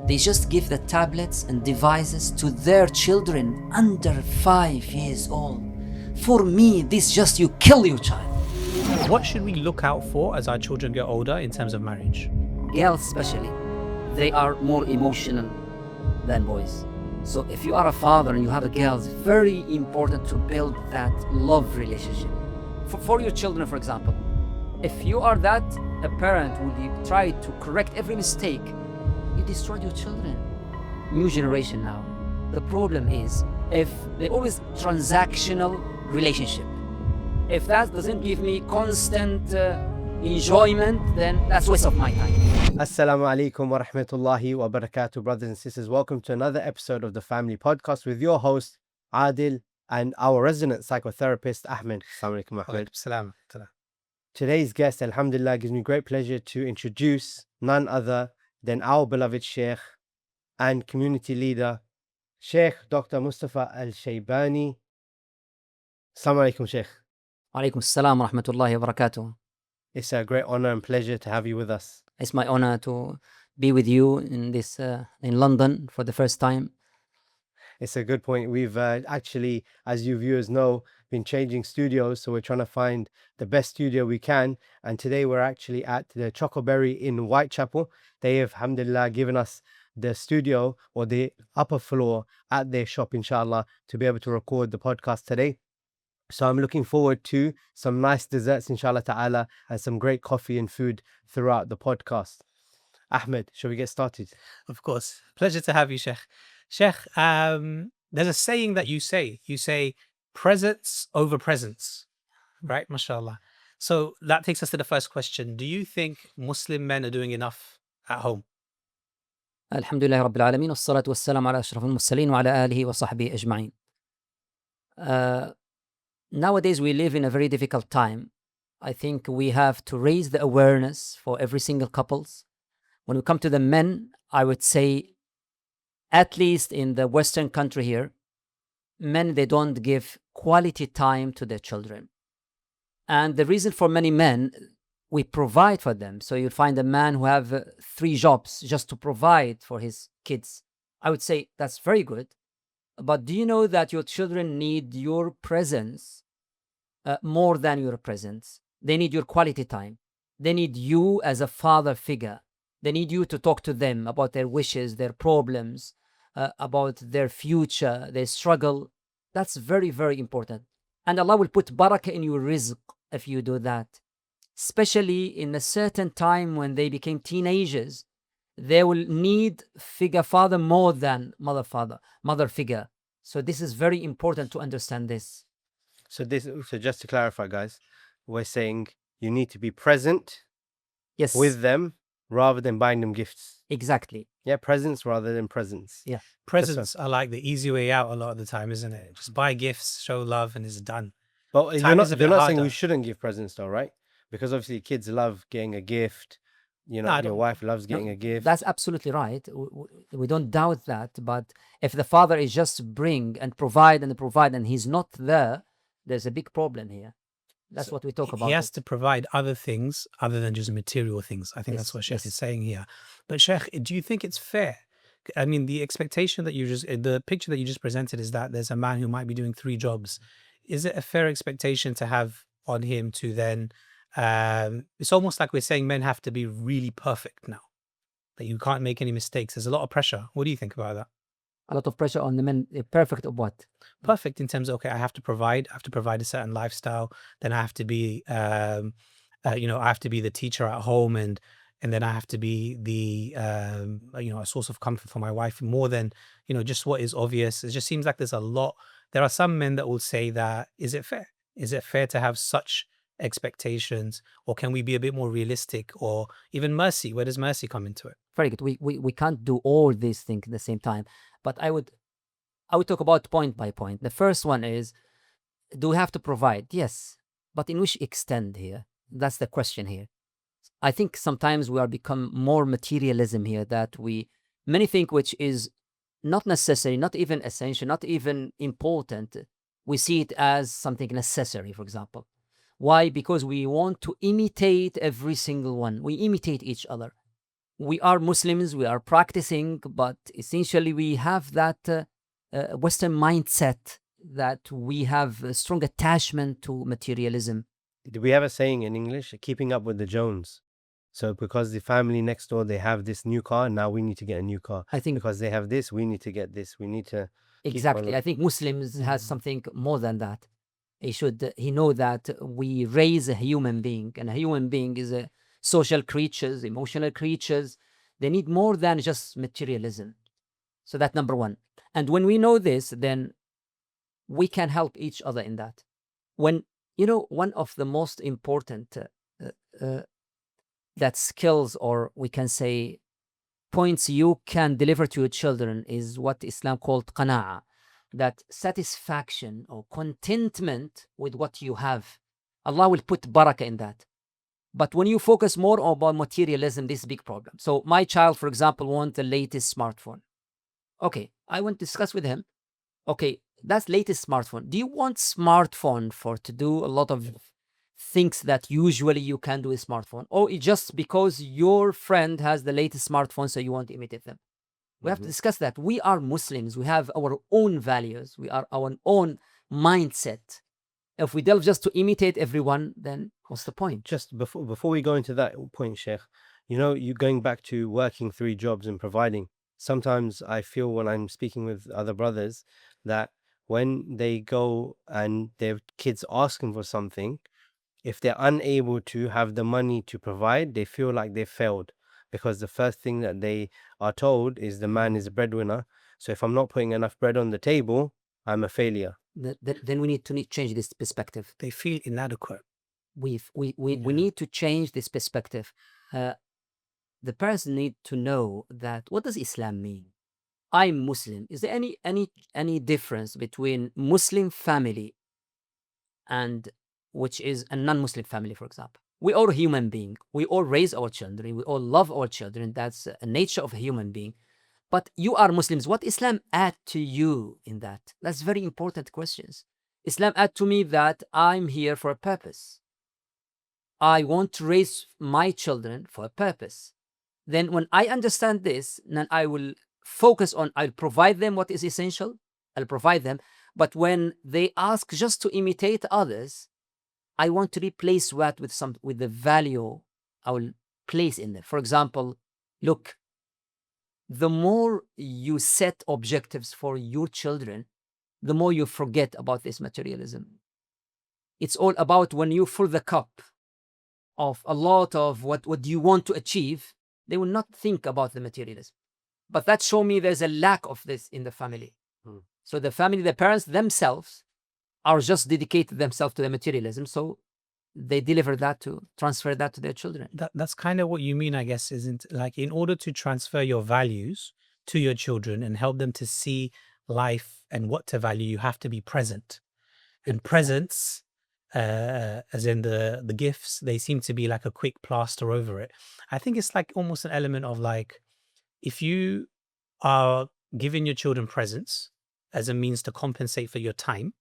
They just give the tablets and devices to their children under 5 years old. For me, this just you kill your child. What should we look out for as our children get older in terms of marriage? Girls especially, they are more emotional than boys. So if you are a father and you have a girl, it's very important to build that love relationship. For your children, for example, if you are that a parent who you try to correct every mistake, you destroyed your children. New generation now. The problem is if they always transactional relationship. If that doesn't give me constant enjoyment, then that's waste of my time. Assalamu alaikum wa rahmatullahi wa barakatuh, brothers and sisters. Welcome to another episode of the Family Podcast with your host, Adil, and our resident psychotherapist, Ahmed. Assalamu alaikum, Ahmed. Salam. Today's guest, alhamdulillah, gives me great pleasure to introduce none other than our beloved Sheikh and community leader, Sheikh Dr. Mostafa Al Shaybani. Assalamu alaikum, Sheikh. Alaikum assalam wa rahmatullahi wa barakatuh. It's a great honor and pleasure to have you with us. It's my honor to be with you in this in London for the first time. It's a good point. We've actually, as you viewers know, been changing studios, so we're trying to find the best studio we can. And today we're actually at the Chocoberry in Whitechapel. They have, alhamdulillah, given us the studio or the upper floor at their shop, inshallah, to be able to record the podcast today. So I'm looking forward to some nice desserts, inshallah ta'ala, and some great coffee and food throughout the podcast. Ahmed, shall we get started? Of course. Pleasure to have you, Sheikh. Sheikh, there's a saying that you say presence over presence, right? MashaAllah. So that takes us to the first question. Do you think Muslim men are doing enough at home? Alhamdulillah Rabbil Alameen, wassalatu wassalamu ala ashrafil mursaleen wa ala alihi wa sahbihi ajma'in. Nowadays we live in a very difficult time. I think we have to raise the awareness for every single couples. When we come to the men, I would say, at least in the Western country here, men, they don't give quality time to their children. And the reason for many men, we provide for them. So you'll find a man who have 3 jobs just to provide for his kids. I would say that's very good. But do you know that your children need your presence more than your presence? They need your quality time. They need you as a father figure. They need you to talk to them about their wishes, their problems, about their future, their struggle. That's very, very important. And Allah will put barakah in your rizq if you do that. Especially in a certain time when they became teenagers, they will need father more than mother figure. So this is very important to understand this. So just to clarify, guys, we're saying you need to be present Yes. with them rather than buying them gifts. Exactly. Yeah, presence rather than presents. Yeah. Presents are like the easy way out a lot of the time, isn't it? Just buy gifts, show love, and it's done. But Time is a they're bit not saying harder. we shouldn't give presents though, right? Because obviously kids love getting a gift. You know, No, I your don't- wife loves getting a gift. That's absolutely right. We don't doubt that. But if the father is just bring and provide and he's not there, there's a big problem here. That's what we talk about. He has to provide other things other than just material things. I think Yes, that's what Sheikh yes. is saying here. But Sheikh, do you think it's fair? I mean, the expectation that the picture that you just presented is that there's a man who might be doing 3 jobs. Is it a fair expectation to have on him to then, it's almost like we're saying men have to be really perfect now, that you can't make any mistakes. There's a lot of pressure. What do you think about that? A lot of pressure on the men. Perfect of what? Perfect in terms of, okay, I have to provide a certain lifestyle, then I have to be I have to be the teacher at home, and then I have to be the a source of comfort for my wife more than just what is obvious. It just seems like there's a lot. There are some men that will say that, is it fair to have such expectations, or can we be a bit more realistic? Or even mercy, where does mercy come into it? Very good. We can't do all these things at the same time. But I would talk about point by point. The first one is, do we have to provide? Yes. But in which extent here? That's the question here. I think sometimes we are become more materialism here, that many think which is not necessary, not even essential, not even important. We see it as something necessary, for example. Why? Because we want to imitate every single one. We imitate each other. we are Muslims, we are practicing, but essentially we have that Western mindset that we have a strong attachment to materialism. We have a saying in English, keeping up with the Jones. So because the family next door, they have this new car, now we need to get a new car. I think Because they have this, we need to get this. We need to keep exactly. follow- I think Muslims has something more than that. He know that we raise a human being, and a human being is a social creatures, emotional creatures. They need more than just materialism. So that's number one. And when we know this, then we can help each other in that. When one of the most important that skills, or we can say points you can deliver to your children, is what Islam called qana'a, that satisfaction or contentment with what you have. Allah will put barakah in that. But when you focus more about materialism, this is a big problem. So my child, for example, wants the latest smartphone. Okay, I want to discuss with him. Okay, that's latest smartphone. Do you want smartphone for to do a lot of things that usually you can do with smartphone, or it's just because your friend has the latest smartphone so you want to imitate them? We have to discuss that. We are Muslims. We have our own values. We are our own mindset. If we delve just to imitate everyone, then what's the point? Just before we go into that point, Sheikh, you going back to working 3 jobs and providing. Sometimes I feel when I'm speaking with other brothers that when they go and their kids ask them for something, if they're unable to have the money to provide, they feel like they failed, because the first thing that they are told is the man is a breadwinner. So if I'm not putting enough bread on the table, I'm a failure. Then we need to change this perspective. They feel inadequate. We Yeah. need to change this perspective. The person need to know that what does Islam mean? I'm Muslim. Is there any difference between Muslim family and which is a non-Muslim family, for example? We all human being. We all raise our children. We all love our children. That's a nature of a human being. But you are Muslims. What Islam add to you in that? That's very important questions. Islam add to me that I'm here for a purpose. I want to raise my children for a purpose. Then when I understand this, then I will focus on, I'll provide them what is essential. I'll provide them. But when they ask just to imitate others, I want to replace that with the value I will place in them. For example, look, the more you set objectives for your children, the more you forget about this materialism. It's all about when you fill the cup of a lot of what you want to achieve, they will not think about the materialism. But that show me there's a lack of this in the family. So the family, the parents themselves are just dedicated themselves to the materialism. So they transfer that to their children. That's kind of what you mean, I guess, isn't like, in order to transfer your values to your children and help them to see life and what to value, you have to be present. And presence, as in the gifts, they seem to be like a quick plaster over it. I think it's like almost an element of like, if you are giving your children presents as a means to compensate for your time,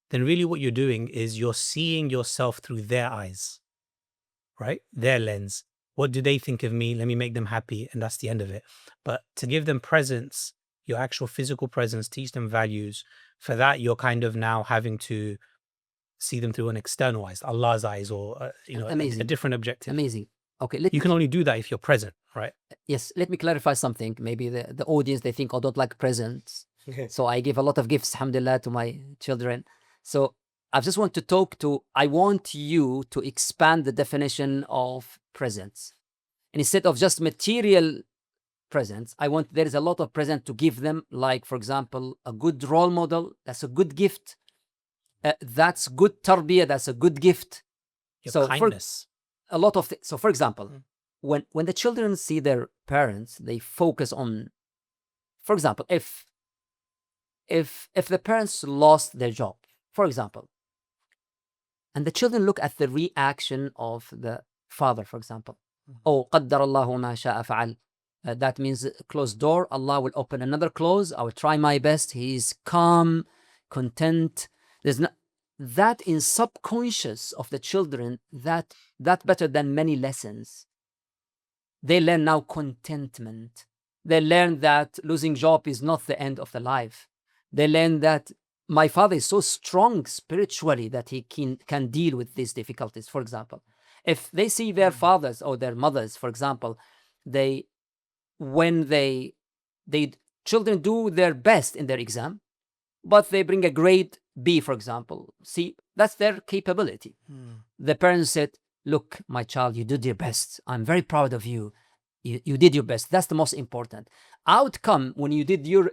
then really what you're doing is you're seeing yourself through their eyes, right? Their lens. What do they think of me? Let me make them happy. And that's the end of it. But to give them presence, your actual physical presence, teach them values, for that, you're kind of now having to see them through an external eyes, Allah's eyes, or, a different objective. Amazing. Okay. You can only do that if you're present, right? Yes. Let me clarify something. Maybe the audience, they think, I don't like presents. So I give a lot of gifts, alhamdulillah, to my children. So I just want to I want you to expand the definition of presents. And instead of just material presents, there is a lot of present to give them, like, for example, a good role model. That's a good gift. That's good tarbiyah. That's a good gift. Your kindness. A lot of things. So, for example, when the children see their parents, they focus on, for example, if the parents lost their job, for example, and the children look at the reaction of the father, for example, oh, qaddar Allahu ma sha'a fa'al. That means closed door, Allah will open another close. I will try my best. He is calm, content. There's not that in subconscious of the children, that better than many lessons. They learn now contentment. They learn that losing job is not the end of the life. They learn that my father is so strong spiritually that he can deal with these difficulties. For example, if they see their fathers or their mothers, for example, they when they children do their best in their exam, but they bring a grade B, for example. See, that's their capability. The parents said, look, my child, you did your best. I'm very proud of you. You did your best. That's the most important. Outcome, when you did your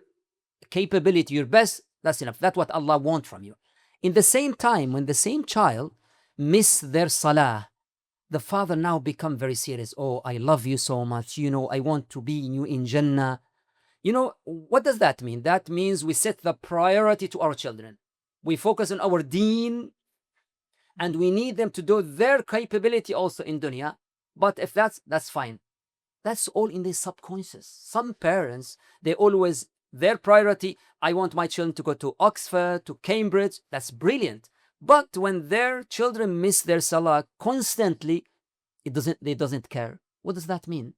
capability, your best, that's enough. That's what Allah wants from you. In the same time, when the same child miss their salah, the father now become very serious. Oh, I love you so much. I want to be you in Jannah. What does that mean? That means we set the priority to our children. We focus on our deen, and we need them to do their capability also in dunya. But if that's fine. That's all in the subconscious. Some parents, their priority, I want my children to go to Oxford, to Cambridge. That's brilliant. But when their children miss their salah constantly, they doesn't care. What does that mean?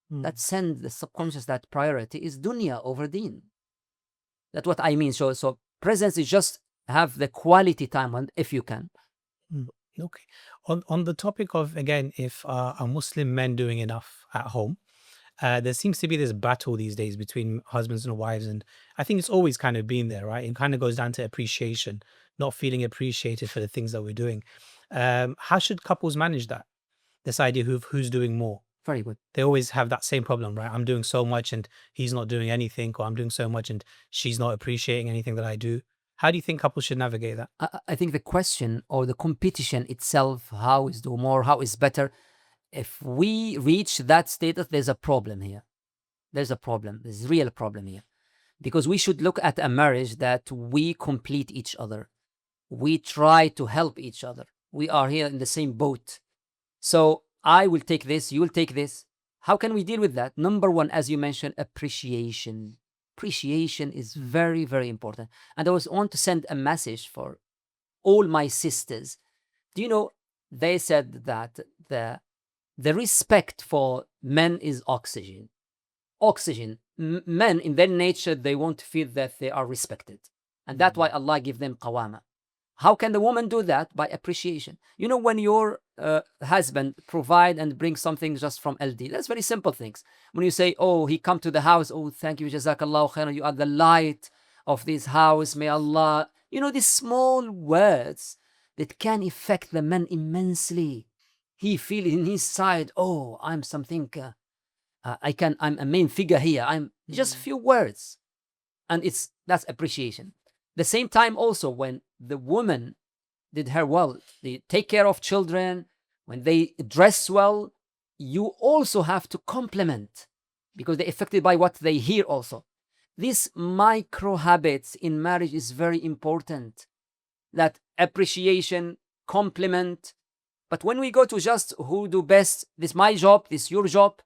That sends the subconscious that priority is dunya over deen. That's what I mean. So presence is just have the quality time if you can. Okay. On the topic of, again, if are Muslim men doing enough at home? There seems to be this battle these days between husbands and wives, and I think it's always kind of been there, right? It kind of goes down to appreciation, not feeling appreciated for the things that we're doing. How should couples manage that? This idea of who's doing more? Very good. They always have that same problem, right? I'm doing so much and he's not doing anything, or I'm doing so much and she's not appreciating anything that I do. How do you think couples should navigate that? I think the question or the competition itself, how is do more, how is better, if we reach that status, there's a problem here. There's a problem. There's a real problem here. Because we should look at a marriage that we complete each other. We try to help each other. We are here in the same boat. So I will take this, you will take this. How can we deal with that? Number one, as you mentioned, appreciation. Appreciation is very, very important. And I was want to send a message for all my sisters. Do you know, they said that the respect for men is oxygen. Oxygen. Men, in their nature, they want to feel that they are respected. And that's why Allah give them qawama. How can the woman do that? By appreciation. When your husband provide and bring something just from LD, that's very simple things. When you say, oh, he come to the house, oh, thank you, jazakallahu khairan, you are the light of this house, may Allah, these small words that can affect the man immensely. He feel in his side, oh, I'm something, I'm a main figure here. I'm just a few words. And that's appreciation. The same time also, when the woman did her well, they take care of children, when they dress well, you also have to compliment, because they're affected by what they hear also. These micro habits in marriage is very important. That appreciation, compliment. But when we go to just who do best, this my job, this your job,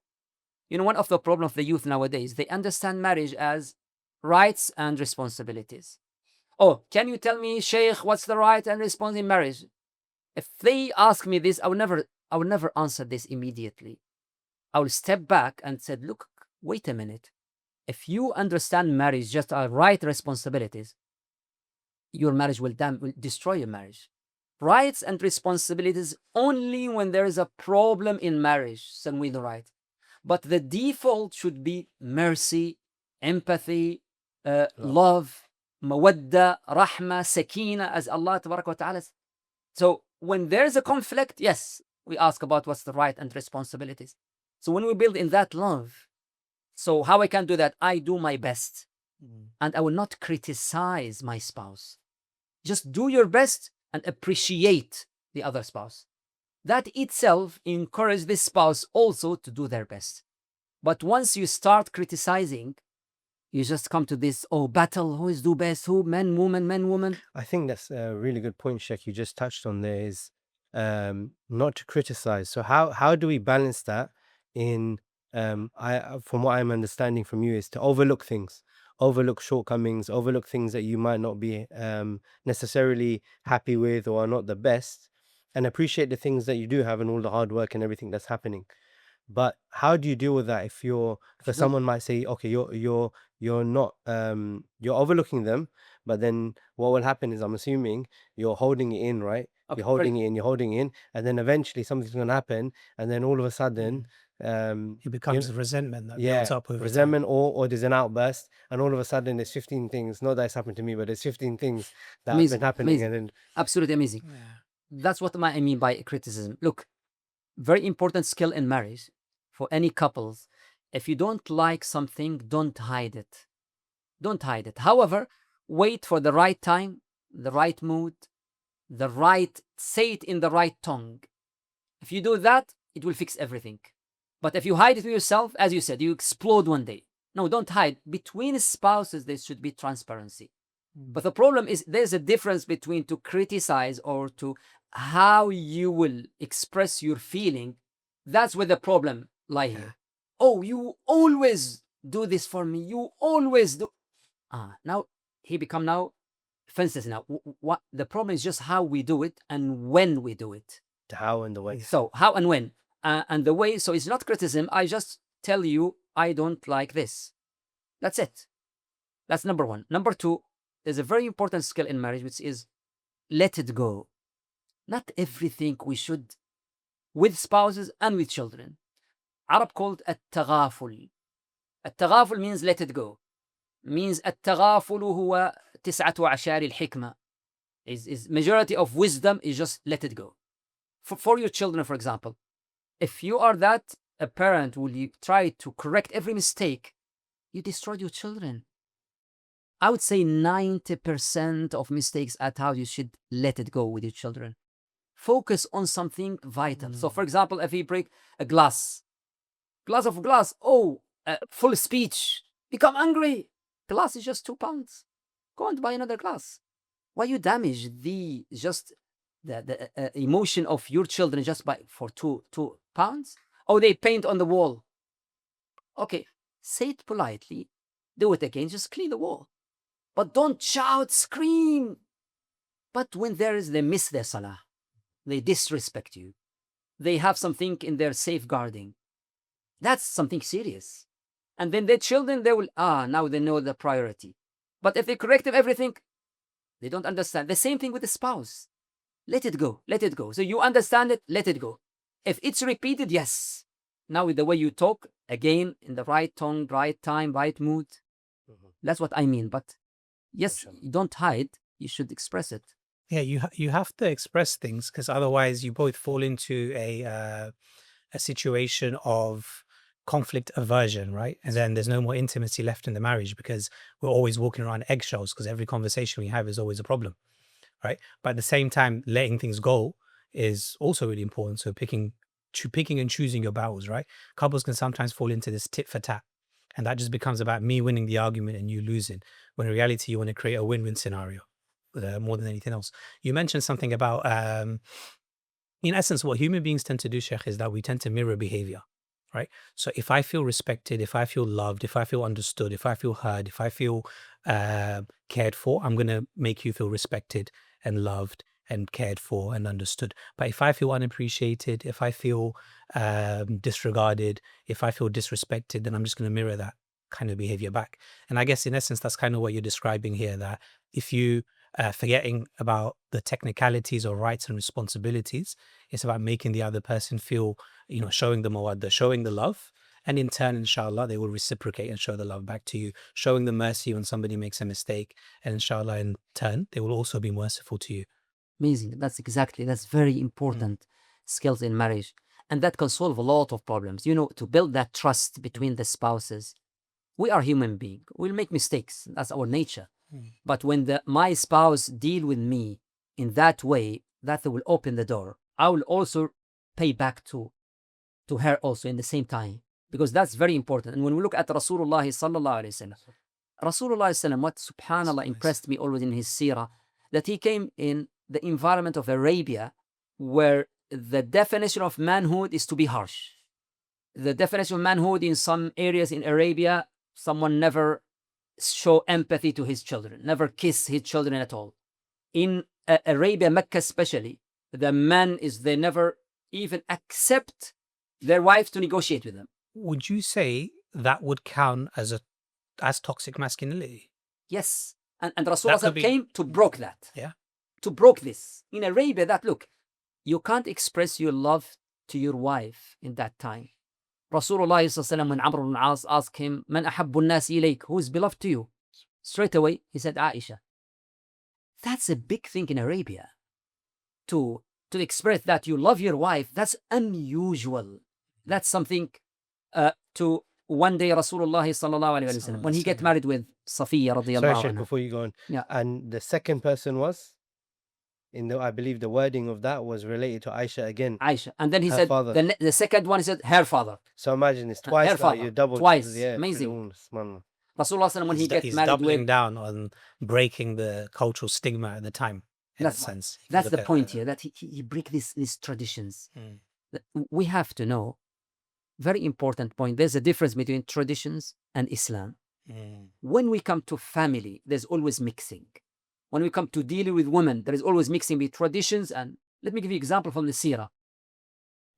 one of the problems of the youth nowadays, they understand marriage as rights and responsibilities. Oh, can you tell me, Sheikh, what's the right and responsibility in marriage? If they ask me this, I will never answer this immediately. I will step back and said, look, wait a minute. If you understand marriage just our right responsibilities, your marriage will destroy your marriage. Rights and responsibilities only when there is a problem in marriage, then we the right. But the default should be mercy, empathy, love, mawadda, rahma, sakina, as Allah tabaraka wa ta'ala. So when there's a conflict, yes, we ask about what's the right and responsibilities. So when we build in that love, so how I can do that? I do my best. And I will not criticize my spouse. Just do your best and appreciate the other spouse. That itself encourages this spouse also to do their best. But once you start criticizing, you just come to this, battle, who is do best, who, men, woman. I think that's a really good point, Sheikh, you just touched on there, is not to criticize. So how do we balance that in, from what I'm understanding from you, is to overlook things, overlook shortcomings, overlook things that you might not be necessarily happy with or are not the best, and appreciate the things that you do have and all the hard work and everything that's happening. But how do you deal with that if you're, If for you don't, someone might say, okay, you're not you're overlooking them, but then what will happen is, I'm assuming you're holding it in, right? okay, You're holding it in, you're holding it in, and then eventually something's gonna happen, and then all of a sudden, It becomes resentment that yeah, builds up over time. resentment, or there's an outburst, and all of a sudden there's 15 things. Not that it's happened to me, but there's 15 things that have been amazing, happening, amazing, and then absolutely amazing. Yeah. That's what I mean by criticism. Look, very important skill in marriage for any couples. If you don't like something, don't hide it. Don't hide it. However, wait for the right time, the right mood, say it in the right tongue. If you do that, it will fix everything. But if you hide it to yourself, as you said, you explode one day. No, don't hide. Between spouses, there should be transparency. But the problem is there's a difference between to criticize or to how you will express your feeling. That's where the problem lie here. Oh, you always do this for me. You always do. Now he become now fences now. What the problem is just how we do it and when we do it. the how and the way. So how and when and the way. So it's not criticism. I just tell you I don't like this. That's it. That's number one. Number two, there's a very important skill in marriage, which is let it go. Not everything we should, with spouses and with children. Arab called التغافل. التغافل means let it go. Means التغافل هو 19 الحكمة. Is majority of wisdom is just let it go. For your children, for example, if you are that a parent, will you try to correct every mistake? You destroyed your children. I would say 90% of mistakes at how you should let it go with your children. Focus on something vital. So, for example, if you break a glass of glass, full speech, become angry. Glass is just £2. Go and buy another glass. Why you damage the emotion of your children just for £2? Oh, they paint on the wall. Okay, say it politely. Do it again. Just clean the wall. But don't shout, scream. But when they miss their salah, they disrespect you, they have something in their safeguarding, that's something serious. And then their children, they will, now they know the priority. But if they correct them everything, they don't understand. The same thing with the spouse. Let it go. Let it go. So you understand it, let it go. If it's repeated, yes. Now with the way you talk, again, in the right tone, right time, right mood. That's what I mean. But yes, you don't hide. You should express it. Yeah, you have to express things, because otherwise you both fall into a situation of conflict aversion, right? And then there's no more intimacy left in the marriage, because we're always walking around eggshells, because every conversation we have is always a problem, right? But at the same time, letting things go is also really important. So picking and choosing your battles, right? Couples can sometimes fall into this tit for tat, and that just becomes about me winning the argument and you losing, when in reality you want to create a win-win scenario more than anything else. You mentioned something about in essence, what human beings tend to do, Sheikh, is that we tend to mirror behavior, right? So if I feel respected, if I feel loved, if I feel understood, if I feel heard, if I feel cared for, I'm going to make you feel respected and loved and cared for and understood. But if I feel unappreciated, if I feel disregarded, if I feel disrespected, then I'm just going to mirror that kind of behavior back. And I guess in essence, that's kind of what you're describing here, that if you forgetting about the technicalities or rights and responsibilities, it's about making the other person feel, showing the mawadda, showing the love. And in turn, inshallah, they will reciprocate and show the love back to you, showing the mercy when somebody makes a mistake. And inshallah, in turn, they will also be merciful to you. Amazing. That's very important skills in marriage. And that can solve a lot of problems. To build that trust between the spouses. We are human beings. We'll make mistakes. That's our nature. But when my spouse deal with me in that way, that will open the door. I will also pay back to her also in the same time, because that's very important. And when we look at Rasulullah sallallahu alaihi wasallam, what subhanallah impressed me always in his Sira, that he came in the environment of Arabia, where the definition of manhood is to be harsh. The definition of manhood in some areas in Arabia, someone never show empathy to his children, never kiss his children at all. In Arabia, Mecca especially, the man they never even accept their wife to negotiate with them. Would you say that would count as toxic masculinity? Yes. And Rasulullah could be- came to broke that. Yeah. To broke this. In Arabia, that look, you can't express your love to your wife in that time. Rasulullah sallallahu when Amr ibn al-As asked him, Man ahabbu an-nas ilayk? Who is beloved to you? Straight away, he said, Aisha. That's a big thing in Arabia. To express that you love your wife, that's unusual. That's something to one day Rasulullah sallallahu alayhi wa sallam, when he get married with Safiya Sorry, radiyallahu Sheikh, anha. before you go on. Yeah. And the second person was, I believe the wording of that was related to Aisha again. Aisha. And then he Her said, father. the second one, he said, her father. So imagine it's twice Her that father. you double. Twice. Yeah, Amazing. subhanallah. Rasulullah sallallahu when he get He's married doubling with... down on breaking the cultural stigma at the time. In That's a sense. if you That's look the at point it. here, that he break these traditions. Mm. That we have to know, very important point, there's a difference between traditions and Islam. Mm. When we come to family, there's always mixing. When we come to dealing with women, there is always mixing between traditions. And let me give you an example from the Sira.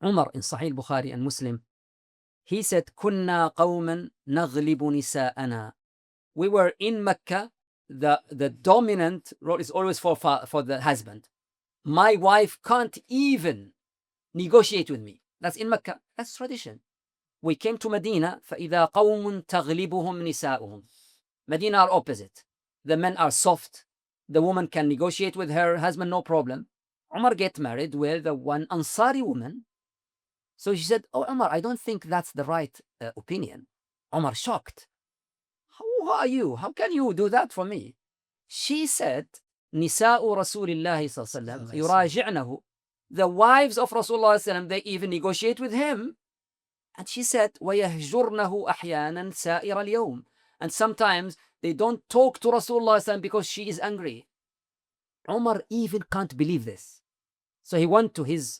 Umar in Sahih Bukhari and Muslim, he said, Kunna qawman naghlibu nisa'ana. We were in Mecca, the dominant role is always for the husband. My wife can't even negotiate with me. That's in Mecca. That's tradition. We came to Medina, فَإِذَا قَوْمٌ تَغْلِبُهُمْ نِسَاؤُهُم. Medina are opposite. The men are soft. The woman can negotiate with her husband, no problem. Umar get married with one Ansari woman. So she said, oh, Umar, I don't think that's the right opinion. Umar shocked. Who are you? How can you do that for me? She said, نِسَاءُ رَسُولِ اللَّهِ صَلَّى اللَّهُ عَلَيْهِ وسلم يُرَاجِعْنَهُ. The wives of Rasulullah sallallahu alaihi wasallam, they even negotiate with him. And she said, وَيَهْجُرْنَهُ أَحْيَانًا سَائِرَ الْيَوْمِ. And sometimes they don't talk to Rasulullah sallallahu alaihi wasallam because she is angry. Umar even can't believe this. So he went to his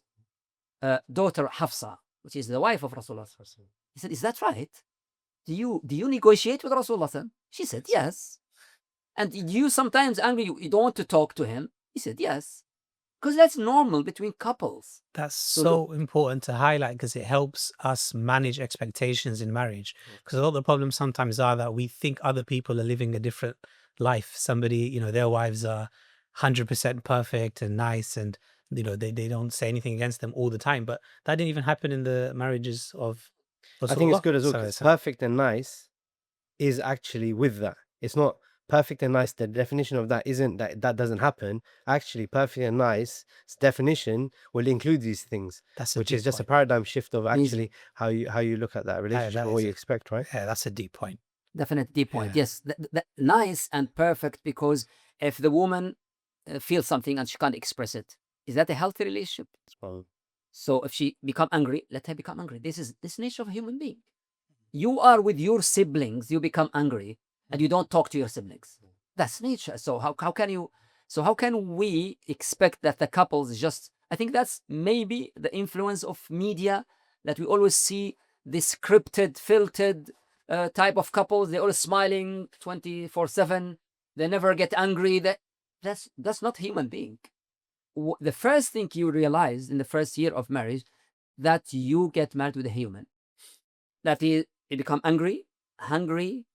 daughter Hafsa, which is the wife of Rasulullah sallallahu alaihi wasallam. He said, is that right? Do you negotiate with Rasulullah sallallahu alaihi wasallam? She said, yes. And you sometimes angry, you don't want to talk to him? He said, yes. Because that's normal between couples. That's so important to highlight because it helps us manage expectations in marriage. Because a lot of the problems sometimes are that we think other people are living a different life. Somebody, their wives are 100% perfect and nice and, they don't say anything against them all the time. But that didn't even happen in the marriages of I think it's good as well. Rasulullah. 'Cause perfect and nice is actually with that. It's not perfect and nice. The definition of that isn't that doesn't happen. Actually, perfect and nice definition will include these things, That's a which deep is just a point. paradigm shift of Easy. actually how you look at that relationship that and what is you it. expect, right? Yeah, that's a deep point. Definite deep point. Yeah. Yes, nice and perfect, because if the woman feels something and she can't express it, is that a healthy relationship? Well, So if she become angry, let her become angry. This is nature of a human being. You are with your siblings, you become angry, and you don't talk to your siblings. That's nature. So how can we expect that the couples just? I think that's maybe the influence of media, that we always see this scripted, filtered type of couples. They're always smiling 24/7. They never get angry. That's not human being. The first thing you realize in the first year of marriage, that you get married with a human. That you become angry, hungry.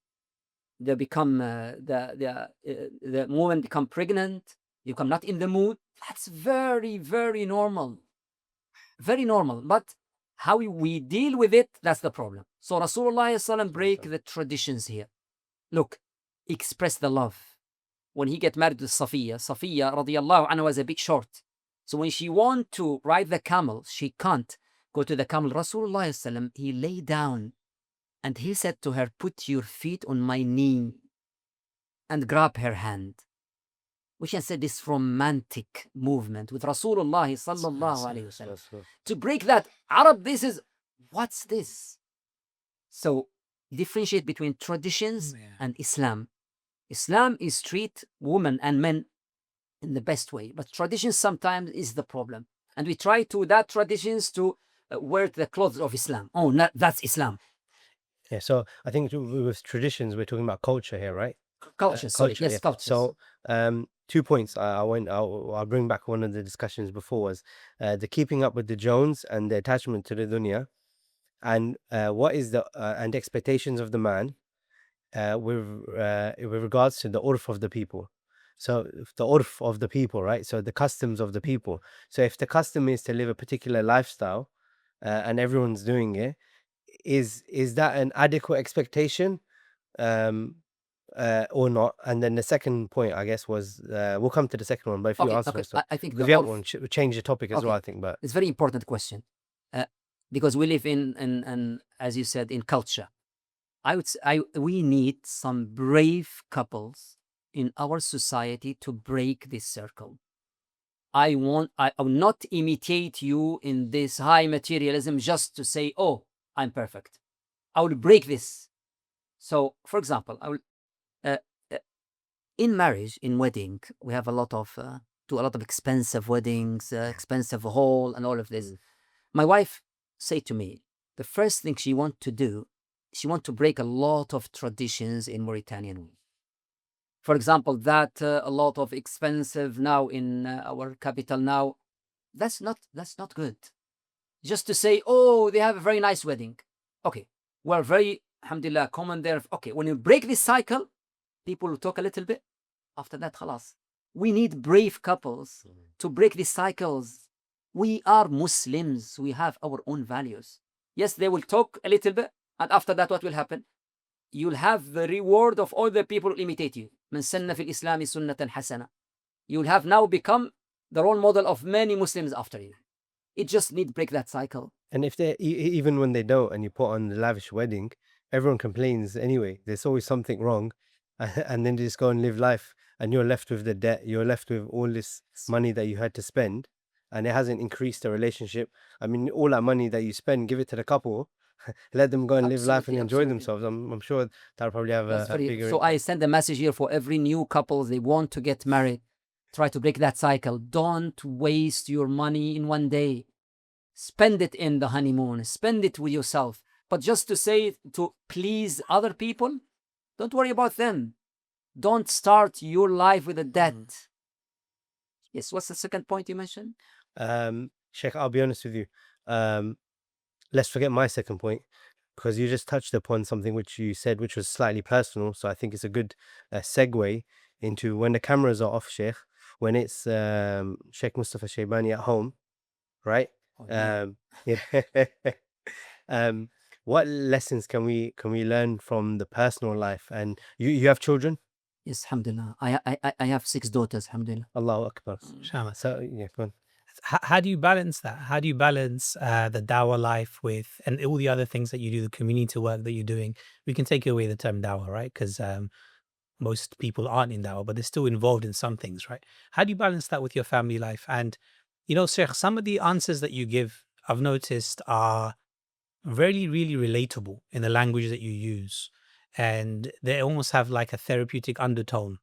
They become the woman become pregnant. You become not in the mood. That's very, very normal. Very normal. But how we deal with it, that's the problem. So Rasulullah sallallahu break the traditions here. Look, express the love. When he get married to Safiya radiyallahu anha was a bit short. So when she want to ride the camel, she can't go to the camel. Rasulullah sallallahu he lay down and he said to her, put your feet on my knee and grab her hand. We can say this romantic movement with Rasulullah sallallahu alayhi wasallam. To break that, Arab, this is, what's this? So differentiate between traditions and Islam. Islam is treat women and men in the best way, but tradition sometimes is the problem. And we try to that traditions to wear the clothes of Islam. Oh, that's Islam. Yeah, so I think with traditions, we're talking about culture here, right? Culture, sorry. Yes, yeah. culture. So 2 points I'll bring back. One of the discussions before was the keeping up with the Jones and the attachment to the dunya. and what is the and expectations of the man with regards to the urf of the people. So the urf of the people, right? So the customs of the people. So if the custom is to live a particular lifestyle, and everyone's doing it, is that an adequate expectation, or not? And then the second point, I guess, was we'll come to the second one, but if you Okay, answer okay. first, one, I think because the we have urf, one change the topic as well, okay, I think. But it's a very important question, because we live in as you said, in culture. We need some brave couples in our society to break this circle. I will not imitate you in this high materialism just to say, oh, I'm perfect. I will break this. So, for example, I will uh, uh, in marriage, in wedding, we have a lot of do a lot of expensive weddings, expensive hall, and all of this. My wife said to me, the first thing she want to do, she want to break a lot of traditions in Mauritanian. For example, that a lot of expensive now in our capital now, that's not good. Just to say, oh, they have a very nice wedding. Okay, we're very, alhamdulillah, common there. Okay, when you break this cycle, people will talk a little bit. After that, khalas. We need brave couples to break these cycles. We are Muslims. We have our own values. Yes, they will talk a little bit. And after that, what will happen? You'll have the reward of all the people who imitate you. من سن في الإسلام سنة حسنة. You'll have now become the role model of many Muslims after you. It just need to break that cycle. and if they even when they don't, and you put on the lavish wedding, everyone complains anyway. There's always something wrong, and then they just go and live life, and you're left with the debt. You're left with all this money that you had to spend, and it hasn't increased the relationship. I mean, all that money that you spend, give it to the couple, let them go and live life and Absolutely, enjoy absolutely. themselves. I'm sure that'll probably have That's a very. bigger So I impact. send a message here for every new couple they want to get married. Try to break that cycle. Don't waste your money in one day. Spend it in the honeymoon. Spend it with yourself. But just to say to please other people, don't worry about them. Don't start your life with a debt. Yes. What's the second point you mentioned? Sheikh, I'll be honest with you. Let's forget my second point, because you just touched upon something which you said, which was slightly personal. So I think it's a good segue into when the cameras are off, Sheikh, when it's Sheikh Mostafa Shaybani at home, right? Oh, yeah. Yeah. What lessons can we learn from the personal life? And you have children? Yes, alhamdulillah. I have 6 daughters, alhamdulillah. Allahu Akbar. Inshallah. So yeah, go on. How do you balance that? How do you balance the dawah life with, and all the other things that you do, the community work that you're doing? We can take away the term dawah, right? Because most people aren't in dawah, but they're still involved in some things, right? How do you balance that with your family life? And, Sheikh, some of the answers that you give, I've noticed, are really, really relatable in the language that you use. And they almost have like a therapeutic undertone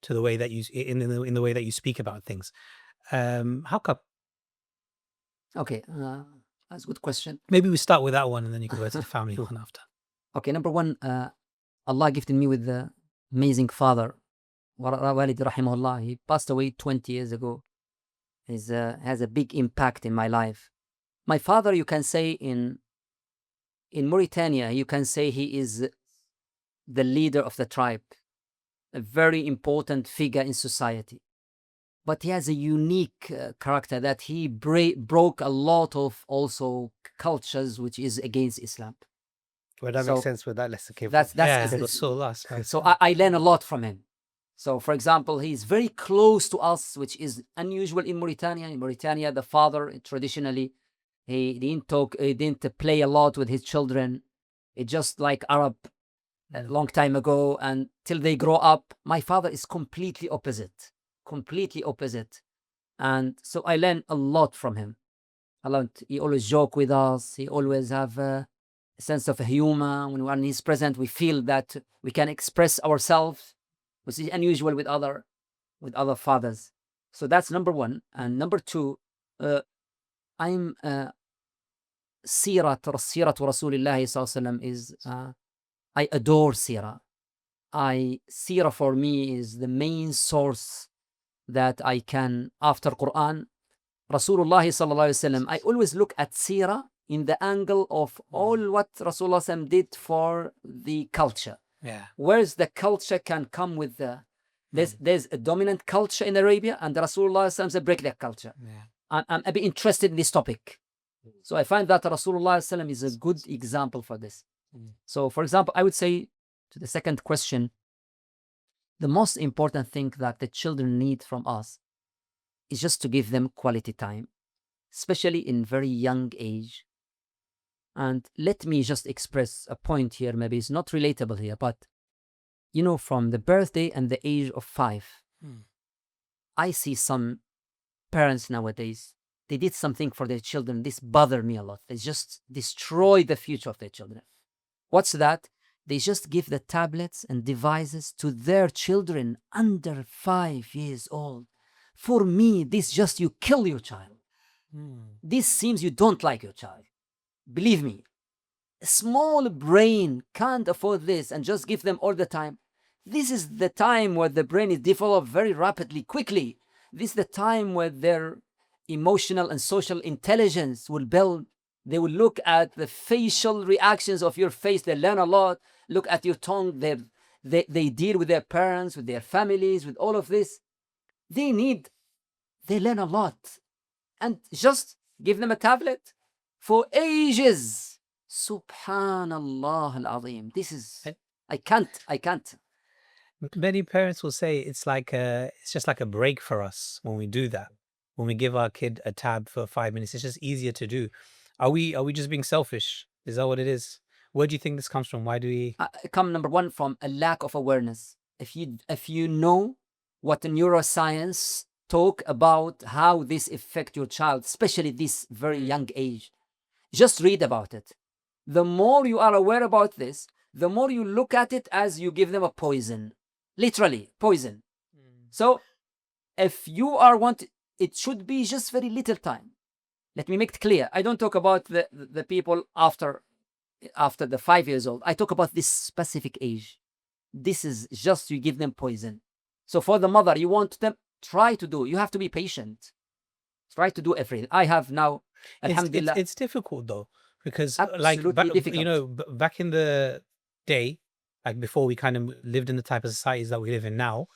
to the way that you, in the way that you speak about things. How come? Okay, that's a good question. Maybe we start with that one and then you can go to the family one after. Okay, number one, Allah gifted me with the amazing father. Walid rahimahullah. He passed away 20 years ago. He has a big impact in my life. My father, you can say in Mauritania, you can say he is the leader of the tribe, a very important figure in society. But he has a unique character that he broke a lot of also cultures which is against Islam. Well, that So makes sense where that lesson came That's from. Yeah, that's it's so last. so I learn a lot from him. So, for example, he's very close to us, which is unusual in Mauritania. In Mauritania, the father traditionally he didn't play a lot with his children. It's just like Arab a long time ago, and till they grow up. My father is completely opposite, and so I learn a lot from him. A lot. He always joke with us. He always have a sense of humor. When he's present, we feel that we can express ourselves, which is unusual with other fathers. So that's number one. And number two, I'm Sirah Rasulullah sallallahu is I adore Sirah. Sirah for me is the main source that I can, after Quran, Rasulullah sallallahu alaihi wasallam. I always look at Sirah in the angle of all what Rasulullah SAW did for the culture. Yeah. Where's the culture can come with the... There's a dominant culture in Arabia, and Rasulullah SAW break that culture. Yeah. I'm a bit interested in this topic. So I find that Rasulullah SAW is a good example for this. So, for example, I would say to the second question, the most important thing that the children need from us is just to give them quality time, especially in very young age. And let me just express a point here, maybe it's not relatable here, but you know, from the birthday and the age of 5, I see some parents nowadays, they did something for their children. This bothered me a lot. They just destroy the future of their children. What's that? They just give the tablets and devices to their children under 5 years old. For me, this just, you kill your child. This seems you don't like your child. Believe me, a small brain can't afford this and just give them all the time. This is the time where the brain is developed very rapidly, quickly. This is the time where their emotional and social intelligence will build. They will look at the facial reactions of your face. They learn a lot. Look at your tongue. They deal with their parents, with their families, with all of this. They learn a lot. And just give them a tablet for ages. Subhanallah al-Azim. This is, I can't. Many parents will say it's just like a break for us when we do that. When we give our kid a tab for 5 minutes, it's just easier to do. Are we just being selfish? Is that what it is? Where do you think this comes from? Why do we... Come number one from a lack of awareness. If you know what the neuroscience talk about how this affect your child, especially this very young age, just read about it. The more you are aware about this, the more you look at it as you give them a poison. Literally, poison. So, if you are it should be just very little time. Let me make it clear. I don't talk about the people after the 5 years old. I talk about this specific age. This is just, you give them poison. So for the mother, you want them, you have to be patient. Try to do everything. I have now, alhamdulillah. It's difficult though, because difficult. back in the day, like before we kind of lived in the type of societies that we live in now,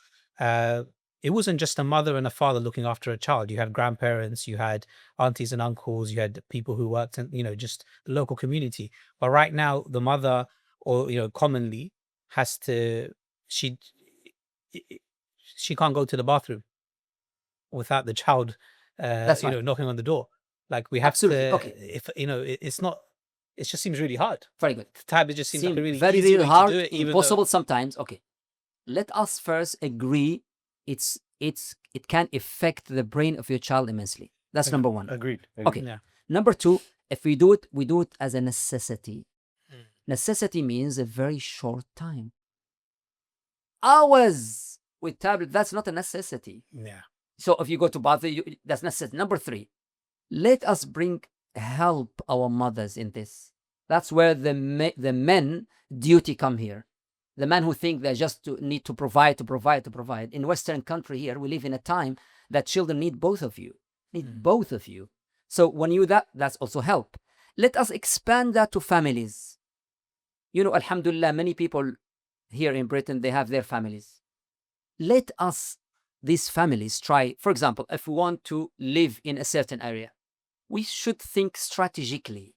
it wasn't just a mother and a father looking after a child. You had grandparents, you had aunties and uncles, you had people who worked in, just the local community. But right now, the mother, or, commonly she can't go to the bathroom without the child, That's right. knocking on the door. Like we have Absolutely. to, Okay. if, it's not, it just seems really hard. Very good. The tab, it just seems like a really very, easy very way hard, to do it, impossible sometimes. Okay. Let us first agree it can affect the brain of your child immensely. That's number one. Agreed. Okay. Yeah. Number two, if we do it as a necessity. Necessity means a very short time. Hours with tablet, that's not a necessity. Yeah. So if you go to bathroom, that's necessary. Number three, let us help our mothers in this. That's where the men duty come here. The men who think they just need to provide. In Western country here, we live in a time that children need both of you. Both of you. So when that's also help. Let us expand that to families. Alhamdulillah, many people here in Britain, they have their families. Let us, these families, try, for example, if we want to live in a certain area, we should think strategically.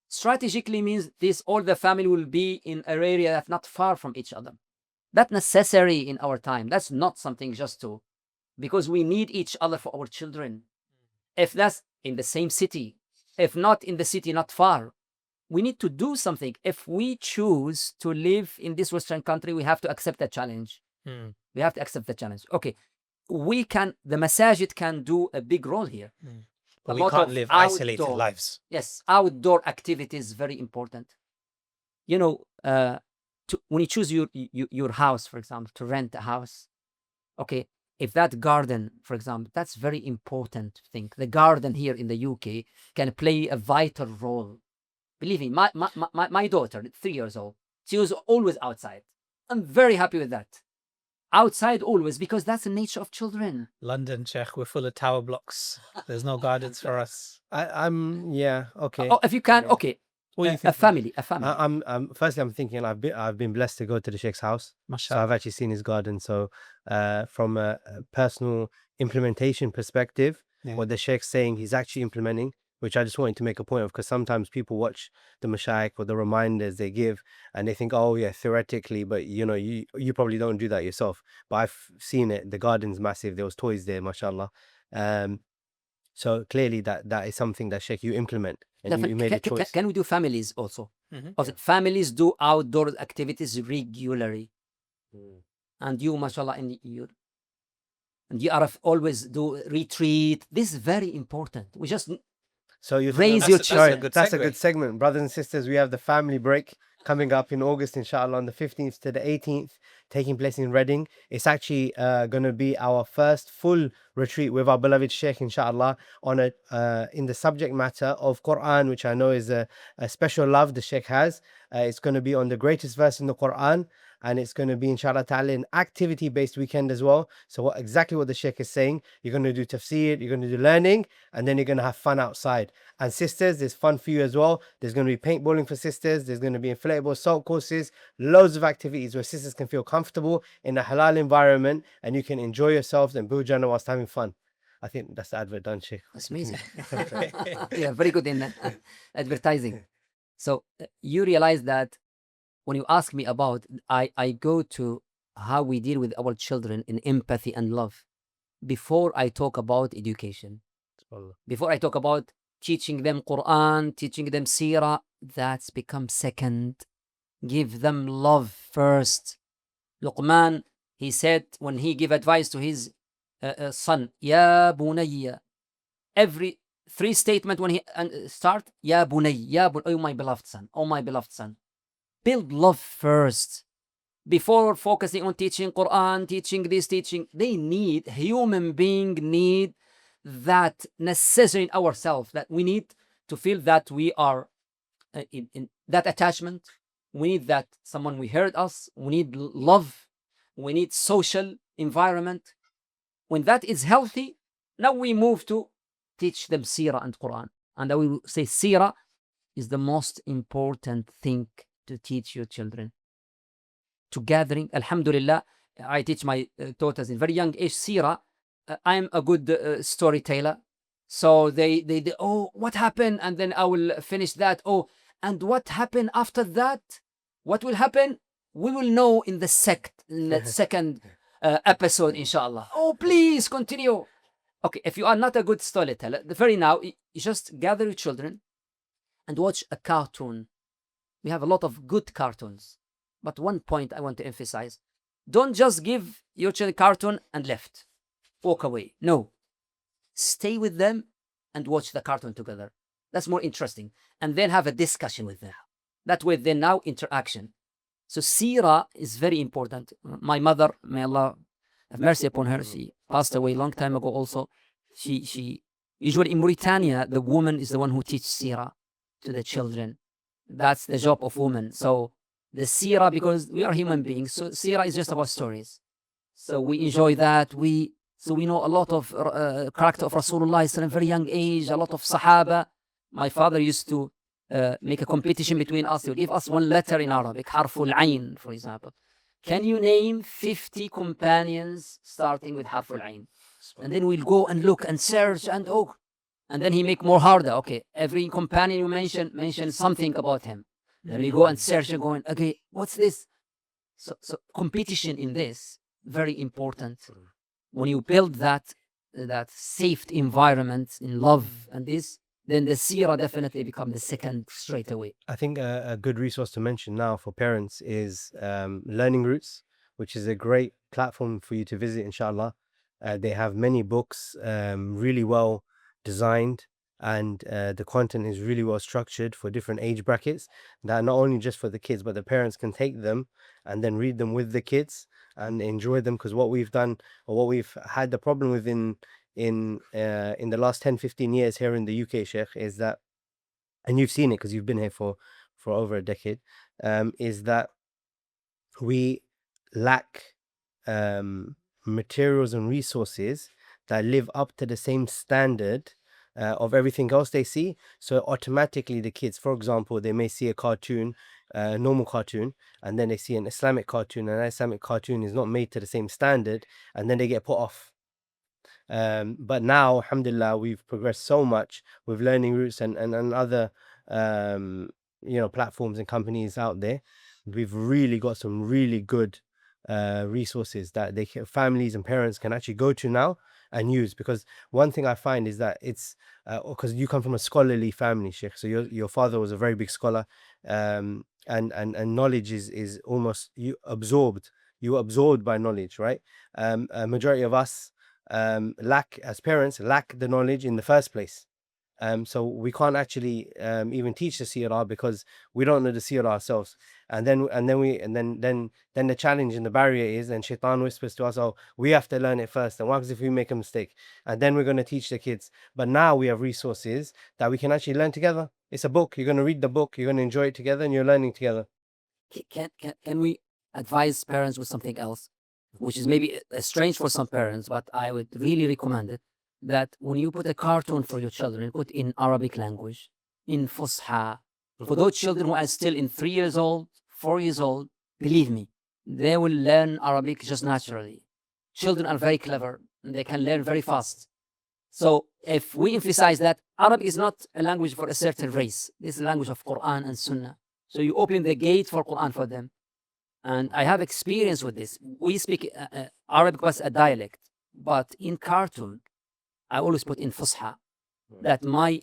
Strategically means all the family will be in an area that's not far from each other. That's necessary in our time. That's not something because we need each other for our children. If that's in the same city, if not in the city, not far, we need to do something. If we choose to live in this Western country, we have to accept that challenge. We have to accept the challenge. Okay, the masajid can do a big role here. But we can't live isolated lives. Yes, outdoor activity is very important. When you choose your house, for example, to rent a house, okay, if that garden, for example, that's very important thing. The garden here in the UK can play a vital role. Believe me, my daughter, 3 years old, she was always outside. I'm very happy with that. outside always, because that's the nature of children. London, Sheikh, we're full of tower blocks. There's no gardens for us. Yeah, okay. Oh, if you can, Yeah. okay. What do you A think? family, a family. Firstly, I'm thinking I've been blessed to go to the Sheikh's house, so Mashallah. I've actually seen his garden. So, from a personal implementation perspective, Yeah. what the Sheikh's saying, he's actually implementing, which I just wanted to make a point of, because sometimes people watch the mashayikh or the reminders they give, and they think, oh yeah, theoretically, but you know, you probably don't do that yourself. But I've seen it. The garden's massive. There was toys there, mashallah. So clearly that is something that Sheikh you implement, and you made a choice. Can we do families also? Mhm. Also, families do outdoor activities regularly, and you, mashallah, and you are always do retreat. This is very important. We just So you raise your children. That's a good segment, brothers and sisters. We have the family break coming up in August, inshallah, on the 15th to the 18th, taking place in Reading. It's actually going to be our first full retreat with our beloved Sheikh, inshallah, on in the subject matter of Quran, which I know is a special love the Sheikh has. It's going to be on the greatest verse in the Quran, and it's going to be, inshallah ta'ala, an activity-based weekend as well. So exactly what the Sheikh is saying, you're going to do tafsir, you're going to do learning, and then you're going to have fun outside. And sisters, there's fun for you as well. There's going to be paintballing for sisters. There's going to be inflatable salt courses, loads of activities where sisters can feel comfortable in a halal environment, and you can enjoy yourselves and build Jannah whilst having fun. I think that's the advert done, Sheikh. That's amazing. Yeah, very good in advertising. So you realize that when you ask me about, I go to how we deal with our children in empathy and love before I talk about education. Before I talk about teaching them Quran, teaching them Sira, that's become second. Give them love first. Luqman, he said when he gave advice to his son, Ya bunayya. Every three statement when he start, Ya bunay, oh my beloved son, oh my beloved son. Build love first. Before focusing on teaching Quran, teaching this, teaching, they need, human being need that necessary in ourselves, that we need to feel that we are in that attachment. We need that someone we heard us. We need love. We need social environment. When that is healthy, now we move to teach them Seerah and Quran. And I will say Seerah is the most important thing to teach your children. To gathering, alhamdulillah, I teach my daughters in very young age Seerah. I'm a good storyteller. So they, oh, what happened? And then I will finish that. Oh, and what happened after that? What will happen? We will know in the second episode, inshallah. Oh, please continue. Okay, if you are not a good storyteller, the very now, you just gather your children and watch a cartoon. We have a lot of good cartoons. But one point I want to emphasize, don't just give your children cartoon and left. Walk away. No. Stay with them and watch the cartoon together. That's more interesting. And then have a discussion with them. That way they now interaction. So Sira is very important. My mother, may Allah have mercy upon her, she passed away a long time ago also. She usually in Mauritania, the woman is the one who teaches Sira to the children. That's the job of women. So the Sira, because we are human beings, so Sira is just about stories. So we enjoy that. We know a lot of character of Rasulullah at a very young age, a lot of Sahaba. My father used to make a competition between us. He would give us one letter in Arabic, Harful Ain, for example. Can you name 50 companions starting with Harful Ain? And then we'll go and look and search and and then he make more harder. Okay, every companion you mention something about him. Then we go and search and going, okay, what's this? So competition in this, very important. When you build that safe environment in love and this, then the Sira definitely become the second straight away. I think a good resource to mention now for parents is Learning Roots, which is a great platform for you to visit, inshallah. They have many books, really well designed, and the content is really well structured for different age brackets, that not only just for the kids, but the parents can take them and then read them with the kids and enjoy them. Because what we've done, or what we've had the problem with in the last 10-15 years here in the UK, Sheikh, is that, and you've seen it because you've been here for over a decade, is that we lack materials and resources that live up to the same standard of everything else they see. So automatically the kids, for example, they may see a cartoon, a normal cartoon, and then they see an Islamic cartoon, and that Islamic cartoon is not made to the same standard, and then they get put off. But now, alhamdulillah, we've progressed so much with Learning Roots and other platforms and companies out there. We've really got some really good resources that families and parents can actually go to now and use. Because one thing I find is that it's because you come from a scholarly family, Sheikh, so your father was a very big scholar, and knowledge is almost you were absorbed by knowledge, right? A majority of us as parents lack the knowledge in the first place. So we can't actually even teach the Sira because we don't know the Sira ourselves. And then the challenge and the barrier is, and Shaitan whispers to us, oh, we have to learn it first. And what happens if we make a mistake? And then we're going to teach the kids. But now we have resources that we can actually learn together. It's a book. You're going to read the book. You're going to enjoy it together, and you're learning together. Can we advise parents with something else, which is maybe strange for some parents, but I would really recommend it, that when you put a cartoon for your children, put in Arabic language, in Fusha, for those children who are still in 3 years old, 4 years old, believe me, they will learn Arabic just naturally. Children are very clever, and they can learn very fast. So if we emphasize that Arabic is not a language for a certain race, this is a language of Quran and Sunnah. So you open the gate for Quran for them. And I have experience with this. We speak Arabic was a dialect, but in cartoon, I always put in Fusha, that my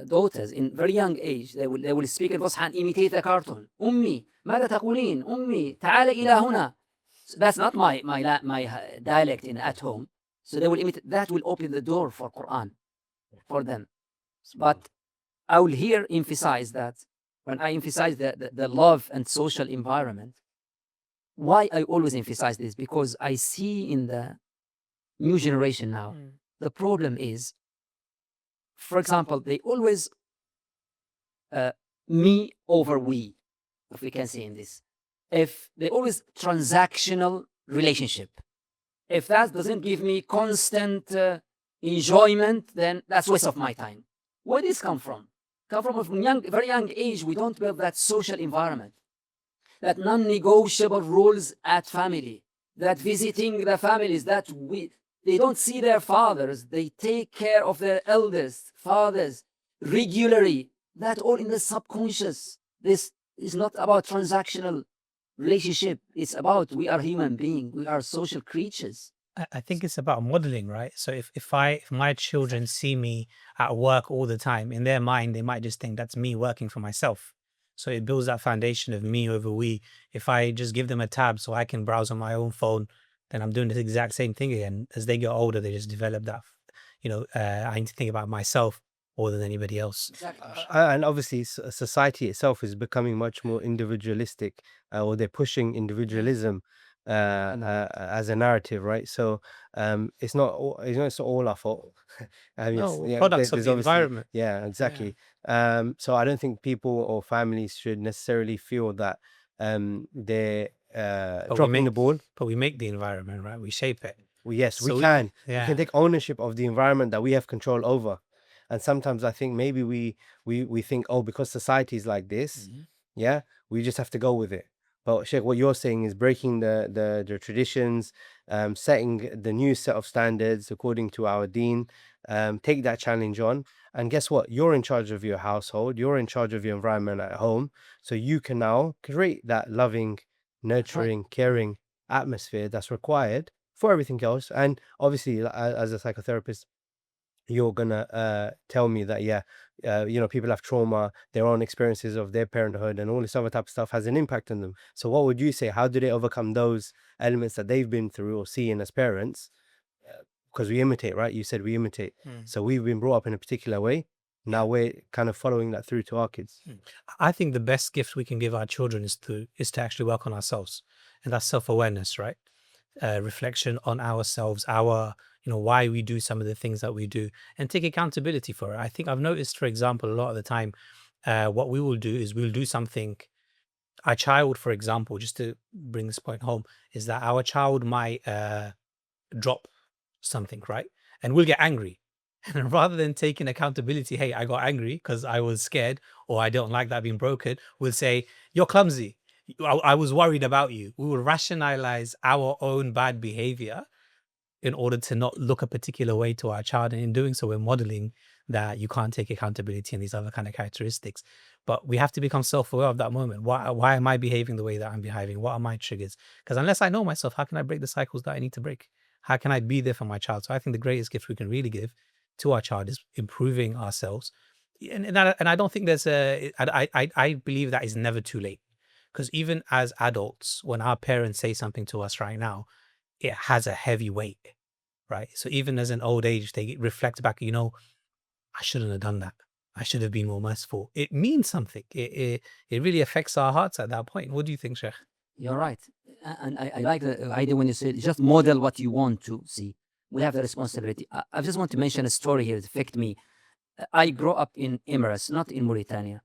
daughters in very young age, they will speak in Fusha and imitate the cartoon. Ummi, ماذا تقولين? Ummi, تعال إلى هنا. So that's not my dialect at home. So they will imitate. That will open the door for Quran for them. But I will here emphasize that when I emphasize the love and social environment, why I always emphasize this, because I see in the new generation now, the problem is, for example, they always me over we, if we can say in this. If they always transactional relationship, if that doesn't give me constant enjoyment, then that's waste of my time. Where does this come from? Come from very young age, we don't build that social environment, that non-negotiable rules at family, that visiting the families, they don't see their fathers, they take care of their elders, fathers, regularly. That all in the subconscious. This is not about transactional relationship. It's about, we are human beings, we are social creatures. I think it's about modeling, right? So if my children see me at work all the time, in their mind, they might just think that's me working for myself. So it builds that foundation of me over we. If I just give them a tab so I can browse on my own phone, then I'm doing the exact same thing again. As they get older, they just develop that, I need to think about myself more than anybody else. Exactly. And obviously, society itself is becoming much more individualistic, or they're pushing individualism as a narrative, right? So it's not all our fault. I mean, No, products of the environment. Yeah, exactly. So I don't think people or families should necessarily feel that they're dropping the ball. But we make the environment, right? We shape it. Well, yes, So we can. yeah. We can take ownership of the environment that we have control over. And sometimes I think maybe we think, oh, because society is like this, yeah, we just have to go with it. But Sheikh, what you're saying is breaking the traditions, setting the new set of standards according to our deen. Take that challenge on, and guess what? You're in charge of your household. You're in charge of your environment at home, so you can now create that loving, nurturing, caring atmosphere that's required for everything else. And obviously, as a psychotherapist, you're gonna tell me that people have trauma, their own experiences of their parenthood and all this other type of stuff has an impact on them. So what would you say, how do they overcome those elements that they've been through or seeing as parents? Because we imitate, right? You said we imitate. So we've been brought up in a particular way. Now we're kind of following that through to our kids. I think the best gift we can give our children is to actually work on ourselves, and that's self-awareness, right? Reflection on ourselves, why we do some of the things that we do, and take accountability for it. I think I've noticed, for example, a lot of the time, what we will do is we'll do something our child, for example, just to bring this point home, is that our child might drop something, right? And we'll get angry. And rather than taking accountability, hey, I got angry because I was scared or I don't like that being broken, we'll say, you're clumsy. I was worried about you. We will rationalize our own bad behavior in order to not look a particular way to our child. And in doing so, we're modeling that you can't take accountability and these other kind of characteristics. But we have to become self-aware of that moment. Why am I behaving the way that I'm behaving? What are my triggers? Because unless I know myself, how can I break the cycles that I need to break? How can I be there for my child? So I think the greatest gift we can really give to our child is improving ourselves. And I don't think there's I believe that is never too late. Because even as adults, when our parents say something to us right now, it has a heavy weight, right? So even as an old age, they reflect back, I shouldn't have done that. I should have been more merciful. It means something. It really affects our hearts at that point. What do you think, Sheikh? You're right. And I like the idea when you said just model what you want to see. We have the responsibility. I just want to mention a story here that affected me. I grew up in Emirates, not in Mauritania.